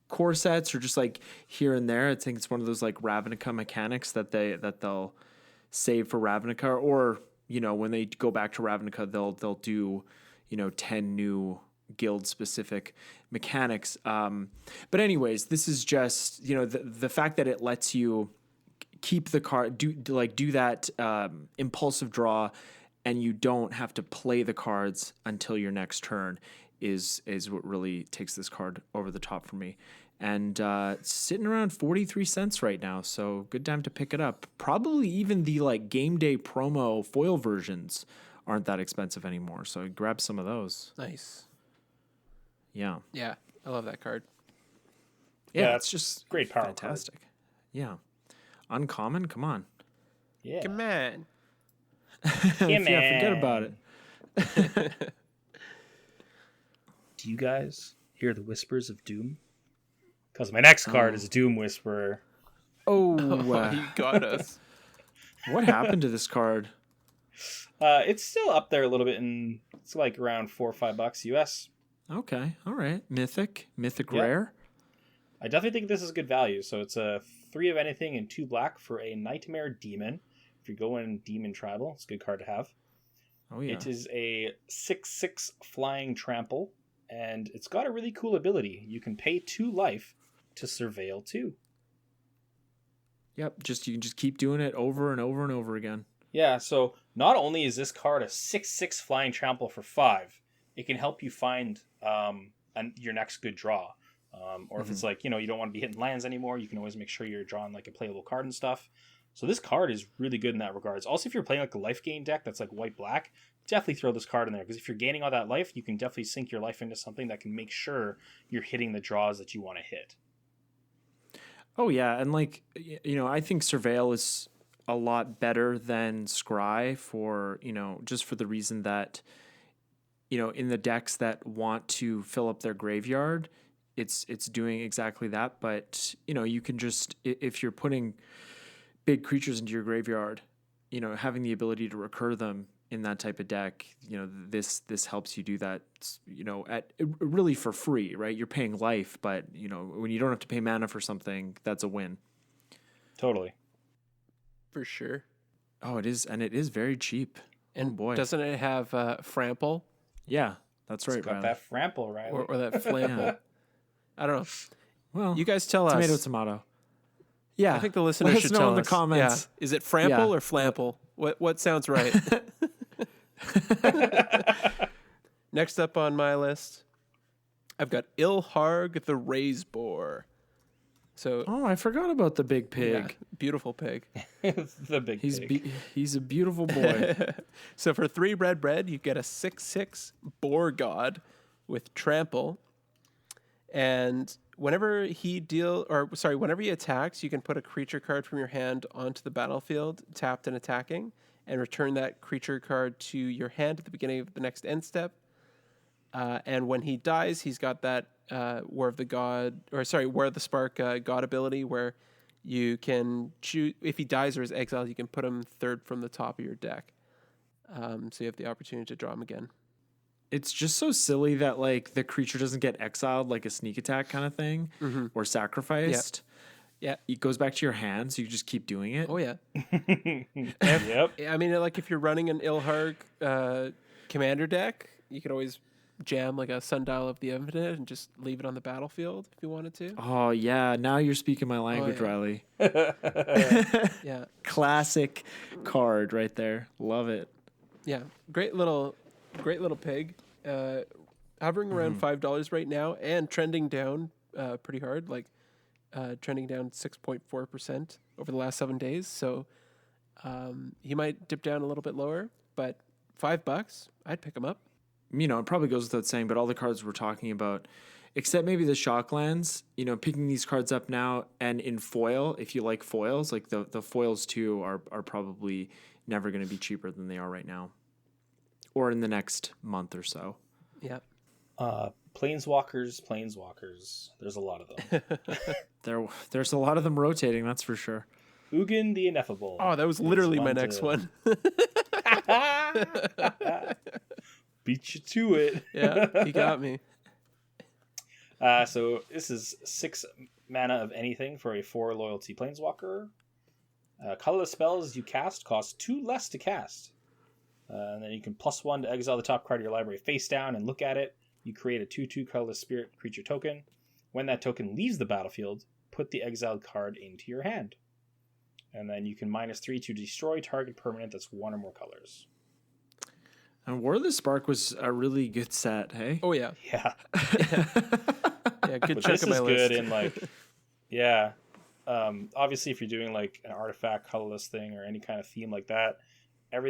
core sets or just like here and there. I think it's one of those like Ravnica mechanics that they'll save for Ravnica, or when they go back to Ravnica, they'll do 10 new guild specific mechanics. But anyways, this is just the fact that it lets you keep the card, do that impulsive draw, and you don't have to play the cards until your next turn is what really takes this card over the top for me. And it's sitting around 43 cents right now, so good time to pick it up. Probably even the like game day promo foil versions aren't that expensive anymore, so grab some of those. Nice. Yeah. Yeah, I love that card. Yeah, it's just great power fantastic. Card. Yeah. Uncommon, come on. Yeah. Come on. Yeah, forget about it. Do you guys hear the whispers of doom? Because my next card is a Doom Whisperer. Oh, you got us. What happened to this card? It's still up there a little bit, and it's like around $4 or $5 US. Okay, all right. Mythic Yeah. rare. I definitely think this is good value. So it's a 3 of anything and 2 black for a Nightmare Demon. If you're going Demon Tribal, it's a good card to have. Oh yeah. It is a 6/6 flying trample, and it's got a really cool ability. You can pay 2 life to surveil 2. Yep, you can just keep doing it over and over and over again. Yeah, so not only is this card a 6/6 flying trample for 5, it can help you find your next good draw. Or if it's like, you don't want to be hitting lands anymore, you can always make sure you're drawing like a playable card and stuff. So this card is really good in that regards. Also, if you're playing like a life gain deck that's like white-black, definitely throw this card in there. Because if you're gaining all that life, you can definitely sink your life into something that can make sure you're hitting the draws that you want to hit. Oh yeah, and like, I think Surveil is a lot better than Scry for, just for the reason that, in the decks that want to fill up their graveyard, it's doing exactly that. But, you can just, if you're putting big creatures into your graveyard, having the ability to recur them in that type of deck, this helps you do that, at really for free, right? You're paying life, but when you don't have to pay mana for something, that's a win. Totally. For sure. Oh, it is, and it is very cheap. And oh boy, doesn't it have Frample? Yeah, that's right. It's got Riley. that Frample, right? Or that Flample? Yeah. I don't know. Well, You guys tell us. tomato. Yeah, I think the listeners let us should know tell in the us. comments. Yeah. Is it Frample Yeah. or Flample? What sounds right? Next up on my list, I've got Ilharg the Razeboar. So Oh, I forgot about the big pig. yeah, beautiful pig. The big pig. He's a beautiful boy. So for 3 red red, you get a 6/6 boar god with trample, and whenever he attacks, you can put a creature card from your hand onto the battlefield, tapped and attacking, and return that creature card to your hand at the beginning of the next end step. And when he dies, he's got that War of the Spark God ability where you can choose, if he dies or is exiled, you can put him 3rd from the top of your deck. So you have the opportunity to draw him again. It's just so silly that like the creature doesn't get exiled like a sneak attack kind of thing or sacrificed. Yeah. It goes back to your hand, so you just keep doing it. Oh yeah. Yep. I mean, like if you're running an Ilharg commander deck, you could always jam like a Sundial of the Infinite and just leave it on the battlefield if you wanted to. Oh yeah, now you're speaking my language, yeah. Riley. Yeah. Classic card right there. Love it. Yeah. Great little pig. Hovering around $5 right now and trending down pretty hard, like trending down 6.4% over the last 7 days. So he might dip down a little bit lower, but $5, I'd pick him up. You know, it probably goes without saying, but all the cards we're talking about, except maybe the Shocklands, you know, picking these cards up now and in foil, if you like foils, like the foils too are probably never going to be cheaper than they are right now or in the next month or so. Yeah. Planeswalkers. There's a lot of them. There's a lot of them rotating, that's for sure. Ugin the Ineffable. Oh, that was literally my next one. Beat you to it. Yeah, he got me. So this is 6 mana of anything for a 4 loyalty planeswalker. Colorless spells you cast cost 2 less to cast. And then you can +1 to exile the top card of your library face down and look at it. You create a 2/2 colorless spirit creature token. When that token leaves the battlefield, put the exiled card into your hand. And then you can -3 to destroy target permanent that's 1 or more colors. And War of the Spark was a really good set, hey? Oh yeah. Yeah. Yeah, good But chunk this of my is list. good in like, yeah. Obviously, if you're doing like an artifact colorless thing or any kind of theme like that,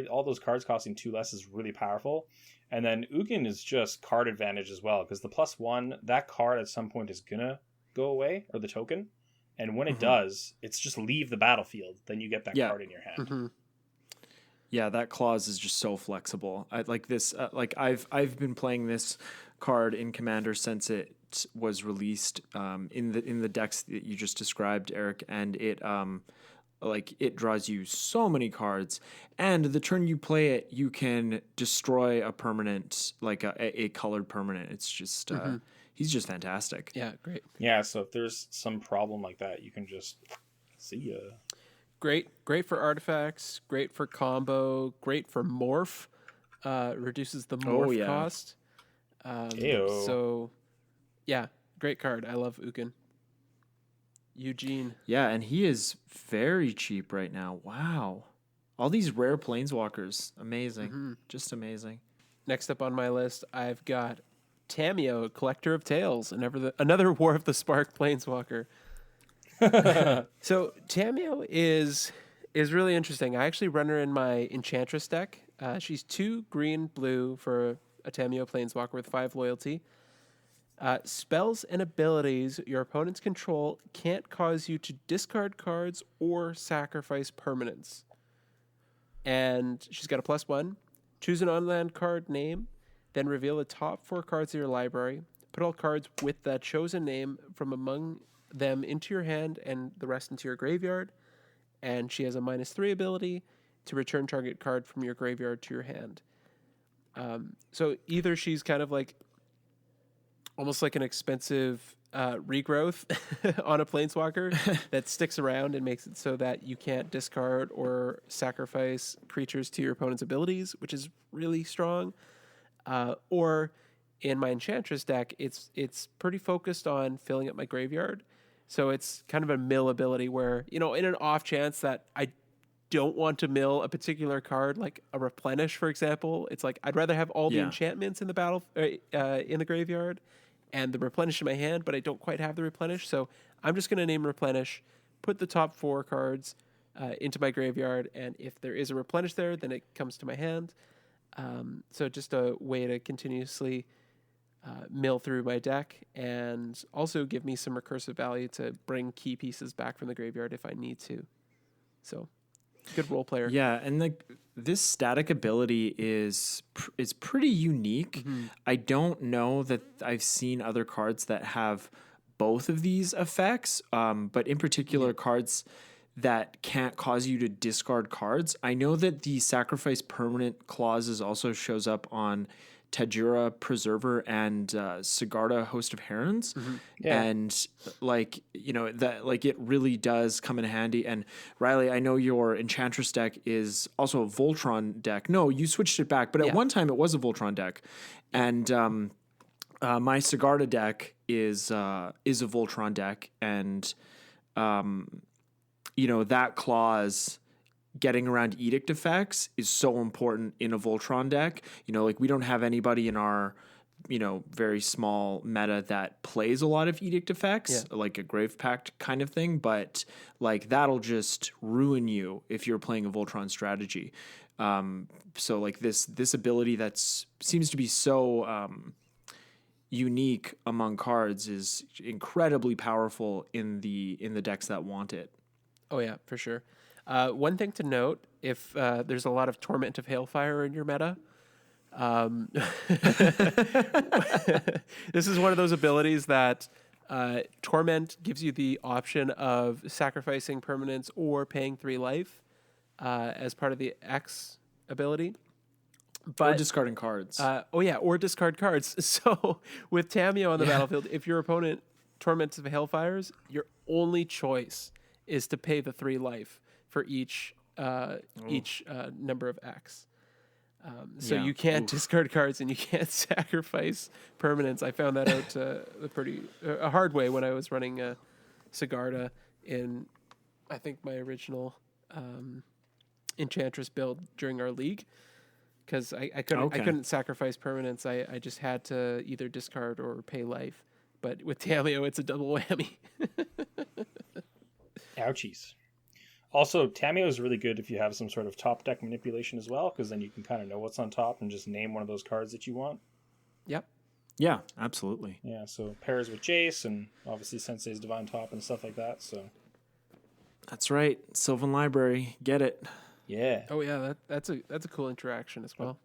all those cards costing 2 less is really powerful. And then Ugin is just card advantage as well, because the +1, that card at some point is gonna go away, or the token. And when it does, it's just leave the battlefield. Then you get that card in your hand. Yeah, that clause is just so flexible. I like this. Like I've been playing this card in Commander since it was released in the decks that you just described, Eric, and it it draws you so many cards. And the turn you play it, you can destroy a permanent, like a colored permanent. It's just he's just fantastic. Yeah, great. Yeah, so if there's some problem like that, you can just see ya. Great for artifacts, great for combo, great for morph. Reduces the morph cost. Ew. So, yeah, great card. I love Ugin. Eugene. Yeah, and he is very cheap right now. Wow. All these rare planeswalkers. Amazing. Just amazing. Next up on my list, I've got Tamiyo, Collector of Tales, another War of the Spark planeswalker. So Tamiyo is really interesting. I actually run her in my Enchantress deck. She's 2 green-blue for a Tamiyo planeswalker with 5 loyalty. Spells and abilities your opponents control can't cause you to discard cards or sacrifice permanents. And she's got a +1. Choose an on-land card name, then reveal the top 4 cards of your library. Put all cards with that chosen name from among them into your hand and the rest into your graveyard. And she has a -3 ability to return target card from your graveyard to your hand. So either she's kind of like almost like an expensive regrowth on a planeswalker that sticks around and makes it so that you can't discard or sacrifice creatures to your opponent's abilities, which is really strong. Or in my Enchantress deck, it's pretty focused on filling up my graveyard. So it's kind of a mill ability where, in an off chance that I don't want to mill a particular card, like a Replenish, for example, it's like I'd rather have all the enchantments in the battle in the graveyard and the replenish in my hand, but I don't quite have the replenish. So I'm just going to name replenish, put the top 4 cards into my graveyard, and if there is a replenish there, then it comes to my hand. So just a way to continuously mill through my deck, and also give me some recursive value to bring key pieces back from the graveyard if I need to. So good role player. Yeah, and this static ability is pretty unique. I don't know that I've seen other cards that have both of these effects, but in particular cards that can't cause you to discard cards. I know that the sacrifice permanent clauses also shows up on Tajura Preserver and Sigarda Host of Herons. And like, you know, that like it really does come in handy. And Riley, I know your Enchantress deck is also a Voltron deck. No, you switched it back, but at one time it was a Voltron deck. And my Sigarda deck is a Voltron deck, and you know, that clause getting around edict effects is so important in a Voltron deck. You know, like we don't have anybody in our, you know, very small meta that plays a lot of edict effects, like a Grave Pact kind of thing, but like that'll just ruin you if you're playing a Voltron strategy. So like this ability that's seems to be so unique among cards is incredibly powerful in the decks that want it. Oh yeah, for sure. One thing to note, if there's a lot of Torment of Hailfire in your meta, this is one of those abilities that Torment gives you the option of sacrificing permanents or paying 3 life as part of the X ability. But, or discarding cards. Or discard cards. So with Tamiyo on the battlefield, if your opponent Torments of Hailfires, your only choice is to pay the 3 life for each number of X. So you can't discard cards and you can't sacrifice permanents. I found that out a hard way when I was running Sigarda in, I think, my original Enchantress build during our league, because I couldn't sacrifice permanents. I just had to either discard or pay life. But with Tamiyo, it's a double whammy. Ouchies. Also, Tamiyo is really good if you have some sort of top deck manipulation as well, because then you can kind of know what's on top and just name one of those cards that you want. Yep. Yeah, absolutely. Yeah, so pairs with Jace and obviously Sensei's Divine Top and stuff like that. So that's right. Sylvan Library, get it. Yeah. Oh yeah, that's a cool interaction as well.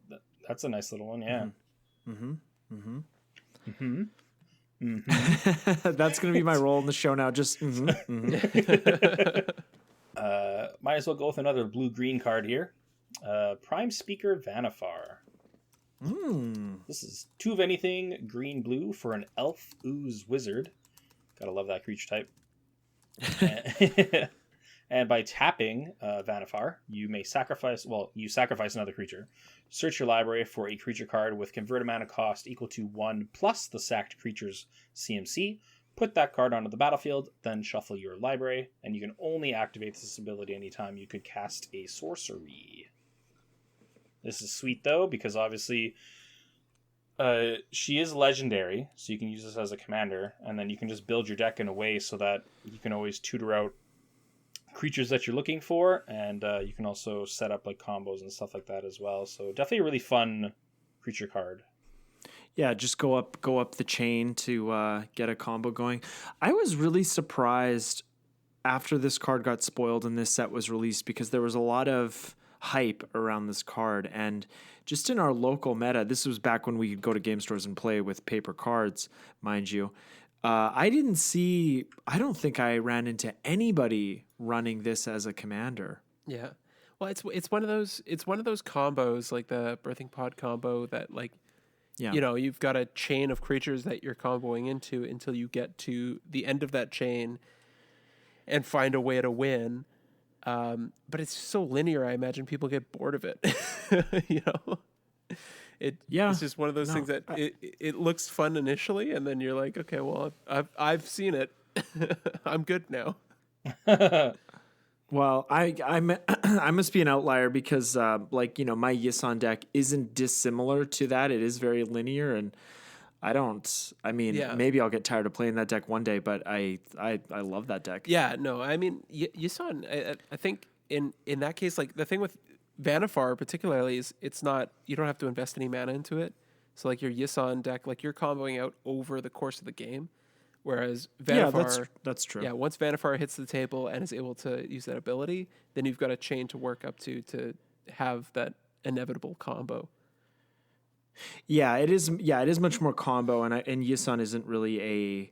That's a nice little one. Yeah. That's gonna be my role in the show now. Just might as well go with another blue-green card here. Prime Speaker Vanifar. This is 2 of anything, green-blue for an Elf Ooze Wizard. Gotta love that creature type. And by tapping Vanifar, you may sacrifice another creature. Search your library for a creature card with converted mana cost equal to 1 plus the sacked creature's CMC. Put that card onto the battlefield, then shuffle your library, and you can only activate this ability anytime you could cast a sorcery. This is sweet, though, because obviously she is legendary, so you can use this as a commander, and then you can just build your deck in a way so that you can always tutor out creatures that you're looking for, and you can also set up like combos and stuff like that as well. So definitely a really fun creature card. Yeah, just go up the chain to get a combo going. I was really surprised after this card got spoiled and this set was released, because there was a lot of hype around this card, and just in our local meta, this was back when we could go to game stores and play with paper cards, mind you. I don't think I ran into anybody running this as a commander. Yeah. Well, it's one of those combos, like the Birthing Pod combo, that like, you know, you've got a chain of creatures that you're comboing into until you get to the end of that chain and find a way to win. But it's so linear, I imagine people get bored of it. You know? It's just one of those things that it looks fun initially, and then you're like, okay, well, I've seen it. I'm good now. Well, I must be an outlier, because like, you know, my Yisan deck isn't dissimilar to that. It is very linear, and I don't. I mean, Yeah. maybe I'll get tired of playing that deck one day, but I love that deck. Yeah, no, I mean, you saw. I think in that case, like the thing with Vannifar particularly is it's not, you don't have to invest any mana into it. So like your Yisan deck, like you're comboing out over the course of the game, whereas Yeah, Vannifar, that's true. yeah, once Vannifar hits the table and is able to use that ability, then you've got a chain to work up to have that inevitable combo. Yeah, it is. Yeah, it is much more combo, and Yisan isn't really a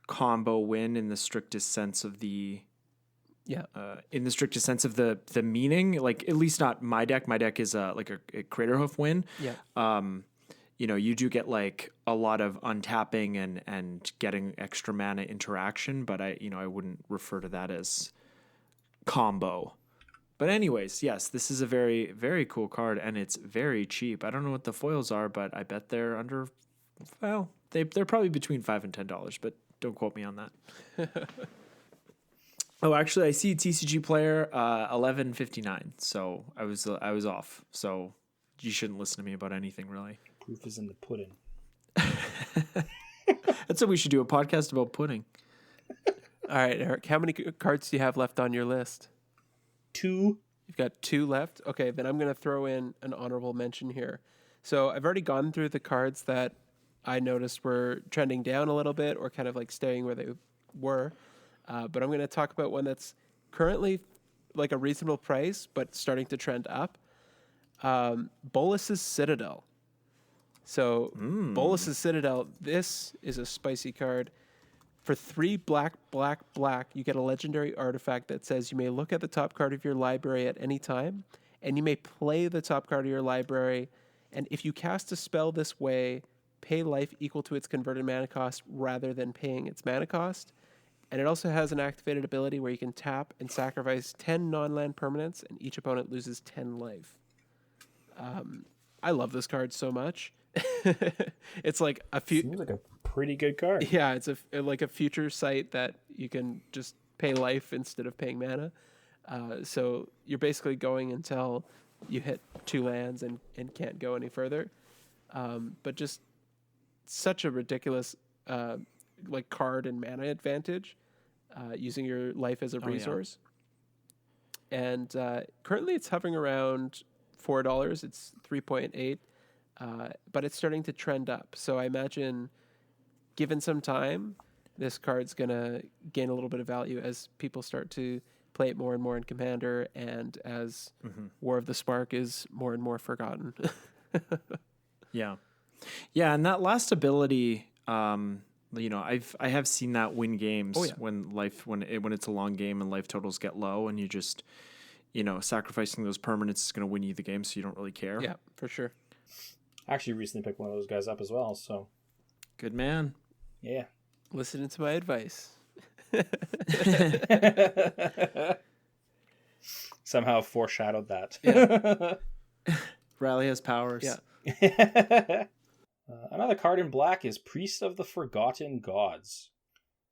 combo win in the strictest sense of the Yeah, in the strictest sense of the meaning. Like at least not my deck. My deck is like a Crater Hoof win. yeah, You know, you do get like a lot of untapping and getting extra mana interaction, but I wouldn't refer to that as combo. But anyways, yes, this is a very, very cool card, and it's very cheap. I don't know what the foils are, but I bet they're under. Well, they're probably between $5 and $10, but don't quote me on that. Oh, actually, I see TCG player 1159. So I was off. So you shouldn't listen to me about anything really. Proof is in the pudding. That's what we should do, a podcast about pudding. All right, Eric, how many cards do you have left on your list? 2. You've got 2 left. Okay, then I'm going to throw in an honorable mention here. So I've already gone through the cards that I noticed were trending down a little bit or kind of like staying where they were. But I'm going to talk about one that's currently like a reasonable price, but starting to trend up. Bolus's Citadel. So Bolus's Citadel, this is a spicy card. For 3 black, you get a legendary artifact that says you may look at the top card of your library at any time, and you may play the top card of your library, and if you cast a spell this way, pay life equal to its converted mana cost rather than paying its mana cost. And it also has an activated ability where you can tap and sacrifice 10 non-land permanents, and each opponent loses 10 life. I love this card so much. It's like a few. Seems like a pretty good card. Yeah, it's like a future site that you can just pay life instead of paying mana. So you're basically going until you hit 2 lands and can't go any further. But just such a ridiculous like card and mana advantage using your life as a resource. And currently it's hovering around $4. It's 3.8. But it's starting to trend up. So I imagine, given some time, this card's going to gain a little bit of value as people start to play it more and more in Commander, and as War of the Spark is more and more forgotten. Yeah. Yeah, and that last ability, I have seen that win games when it's a long game and life totals get low, and you just, sacrificing those permanents is going to win you the game, so you don't really care. Yeah, for sure. I actually recently picked one of those guys up as well, so. Good man. Yeah. Listening to my advice. Somehow foreshadowed that. Yeah. Riley has powers. Yeah. Another card in black is Priest of the Forgotten Gods.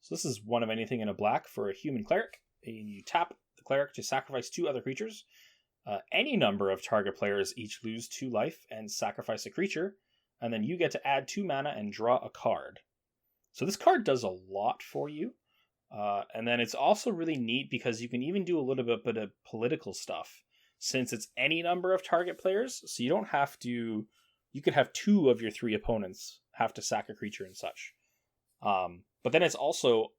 So this is one of anything in a black for a human cleric. And you tap the cleric to sacrifice 2 other creatures. Any number of target players each lose 2 life and sacrifice a creature, and then you get to add 2 mana and draw a card. So this card does a lot for you, and then it's also really neat because you can even do a little bit of political stuff, since it's any number of target players, so you don't have to, you could have 2 of your 3 opponents have to sack a creature and such. But then it's also,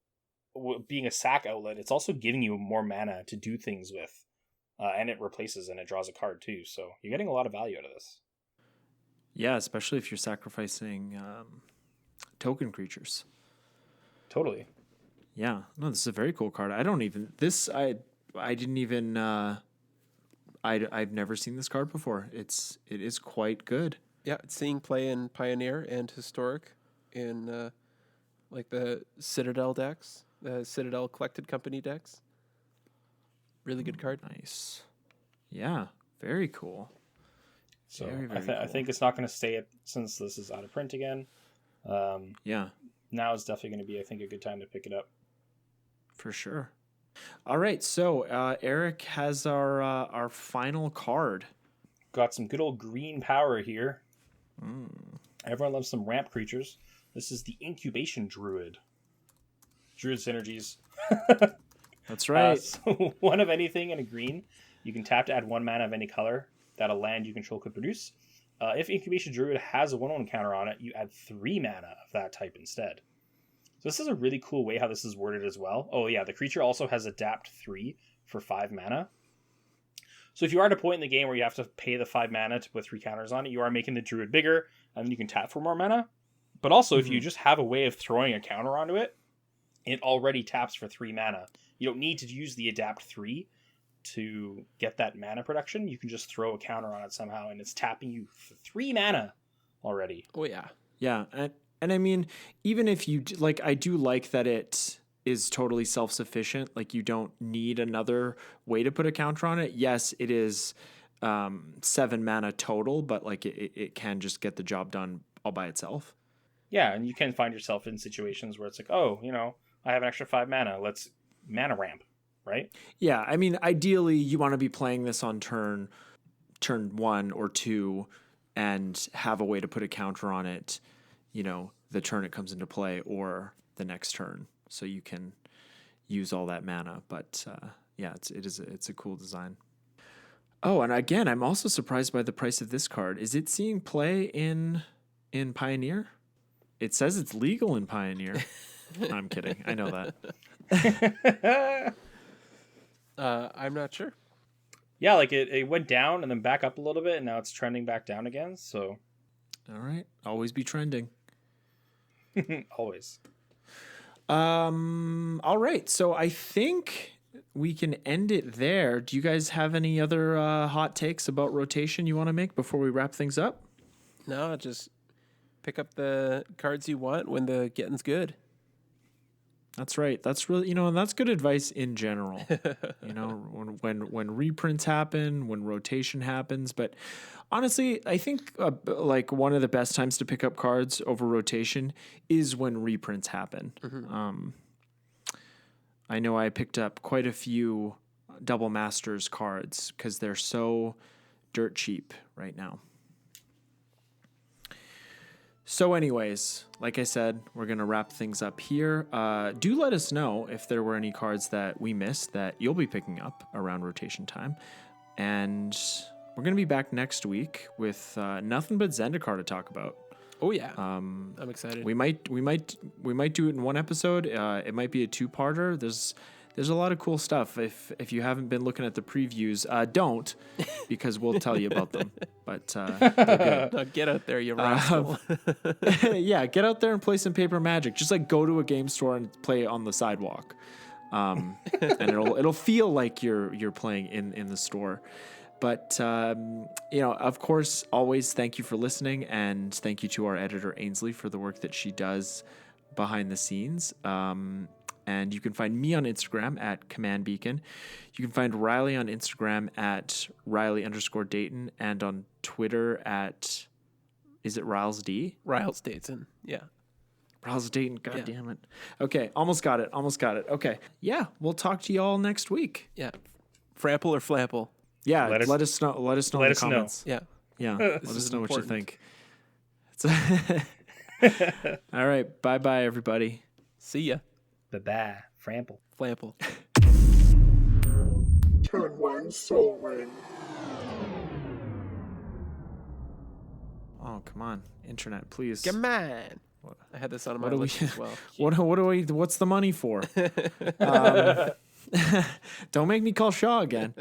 being a sack outlet, it's also giving you more mana to do things with. And it replaces and it draws a card too. So you're getting a lot of value out of this. Yeah, especially if you're sacrificing token creatures. Totally. Yeah. No, this is a very cool card. I didn't even I've never seen this card before. It is quite good. Yeah, it's seeing play in Pioneer and Historic in like the Citadel decks, the Citadel Collected Company decks. Really good card. Nice. Yeah, very cool. So very, very I think it's not going to stay since this is out of print again. Yeah. Now is definitely going to be, I think, a good time to pick it up. For sure. All right, so Eric has our final card. Got some good old green power here. Everyone loves some ramp creatures. This is the Incubation Druid. Druid synergies. That's right. So one of anything in a green. You can tap to add 1 mana of any color that a land you control could produce. If Incubation Druid has a 1/1 counter on it, you add 3 mana of that type instead. So this is a really cool way how this is worded as well. Oh yeah, the creature also has Adapt 3 for 5 mana. So if you are at a point in the game where you have to pay the 5 mana to put 3 counters on it, you are making the Druid bigger, and then you can tap for more mana. But also, if you just have a way of throwing a counter onto it, it already taps for 3 mana. You don't need to use the Adapt 3 to get that mana production. You can just throw a counter on it somehow, and it's tapping you for 3 mana already. Oh yeah. Yeah, and I mean, even if you like, I do like that it is totally self-sufficient. Like, you don't need another way to put a counter on it. Yes, it is 7 mana total, but like it can just get the job done all by itself. Yeah, and you can find yourself in situations where it's like, oh, I have an extra 5 mana. Let's mana ramp, right? Yeah, I mean, ideally, you want to be playing this on turn 1 or 2 and have a way to put a counter on it, the turn it comes into play or the next turn, so you can use all that mana. But yeah, it's a cool design. Oh, and again, I'm also surprised by the price of this card. Is it seeing play in Pioneer? It says it's legal in Pioneer. I'm kidding. I know that. I'm not sure. Yeah, like it went down and then back up a little bit, and now it's trending back down again. So, all right, always be trending. Always. All right, so I think we can end it there. Do you guys have any other hot takes about rotation you want to make before we wrap things up? No, just pick up the cards you want when the getting's good. That's right. That's really, and that's good advice in general. When reprints happen, when rotation happens. But honestly, I think like one of the best times to pick up cards over rotation is when reprints happen. Mm-hmm. I know I picked up quite a few Double Masters cards because they're so dirt cheap right now. So anyways, like I said, we're going to wrap things up here. Do let us know if there were any cards that we missed that you'll be picking up around rotation time. And we're going to be back next week with nothing but Zendikar to talk about. Oh yeah. I'm excited. We might do it in one episode. It might be a 2-parter. There's a lot of cool stuff. If you haven't been looking at the previews, don't, because we'll tell you about them. But they're good. Get out there, you rascal. Yeah, get out there and play some Paper Magic. Just like go to a game store and play on the sidewalk, and it'll feel like you're playing in the store. But of course, always thank you for listening, and thank you to our editor Ainsley for the work that she does behind the scenes. And you can find me on Instagram at Command Beacon. You can find Riley on Instagram at Riley_Dayton, and on Twitter at, is it Riles D? Riles Dayton, yeah. Riles Dayton, God damn it. Okay, almost got it. Okay, yeah, we'll talk to you all next week. Yeah, Frample or Flample? Yeah, let us know. Let us know in the comments. Yeah, let us know what you think. All right, bye everybody. See ya. Bye-bye. Frample. Flample. Turn 1 Soul Ring. Oh, come on, internet, please. Come on. I had this on my list as well. What's the money for? Don't make me call Shaw again.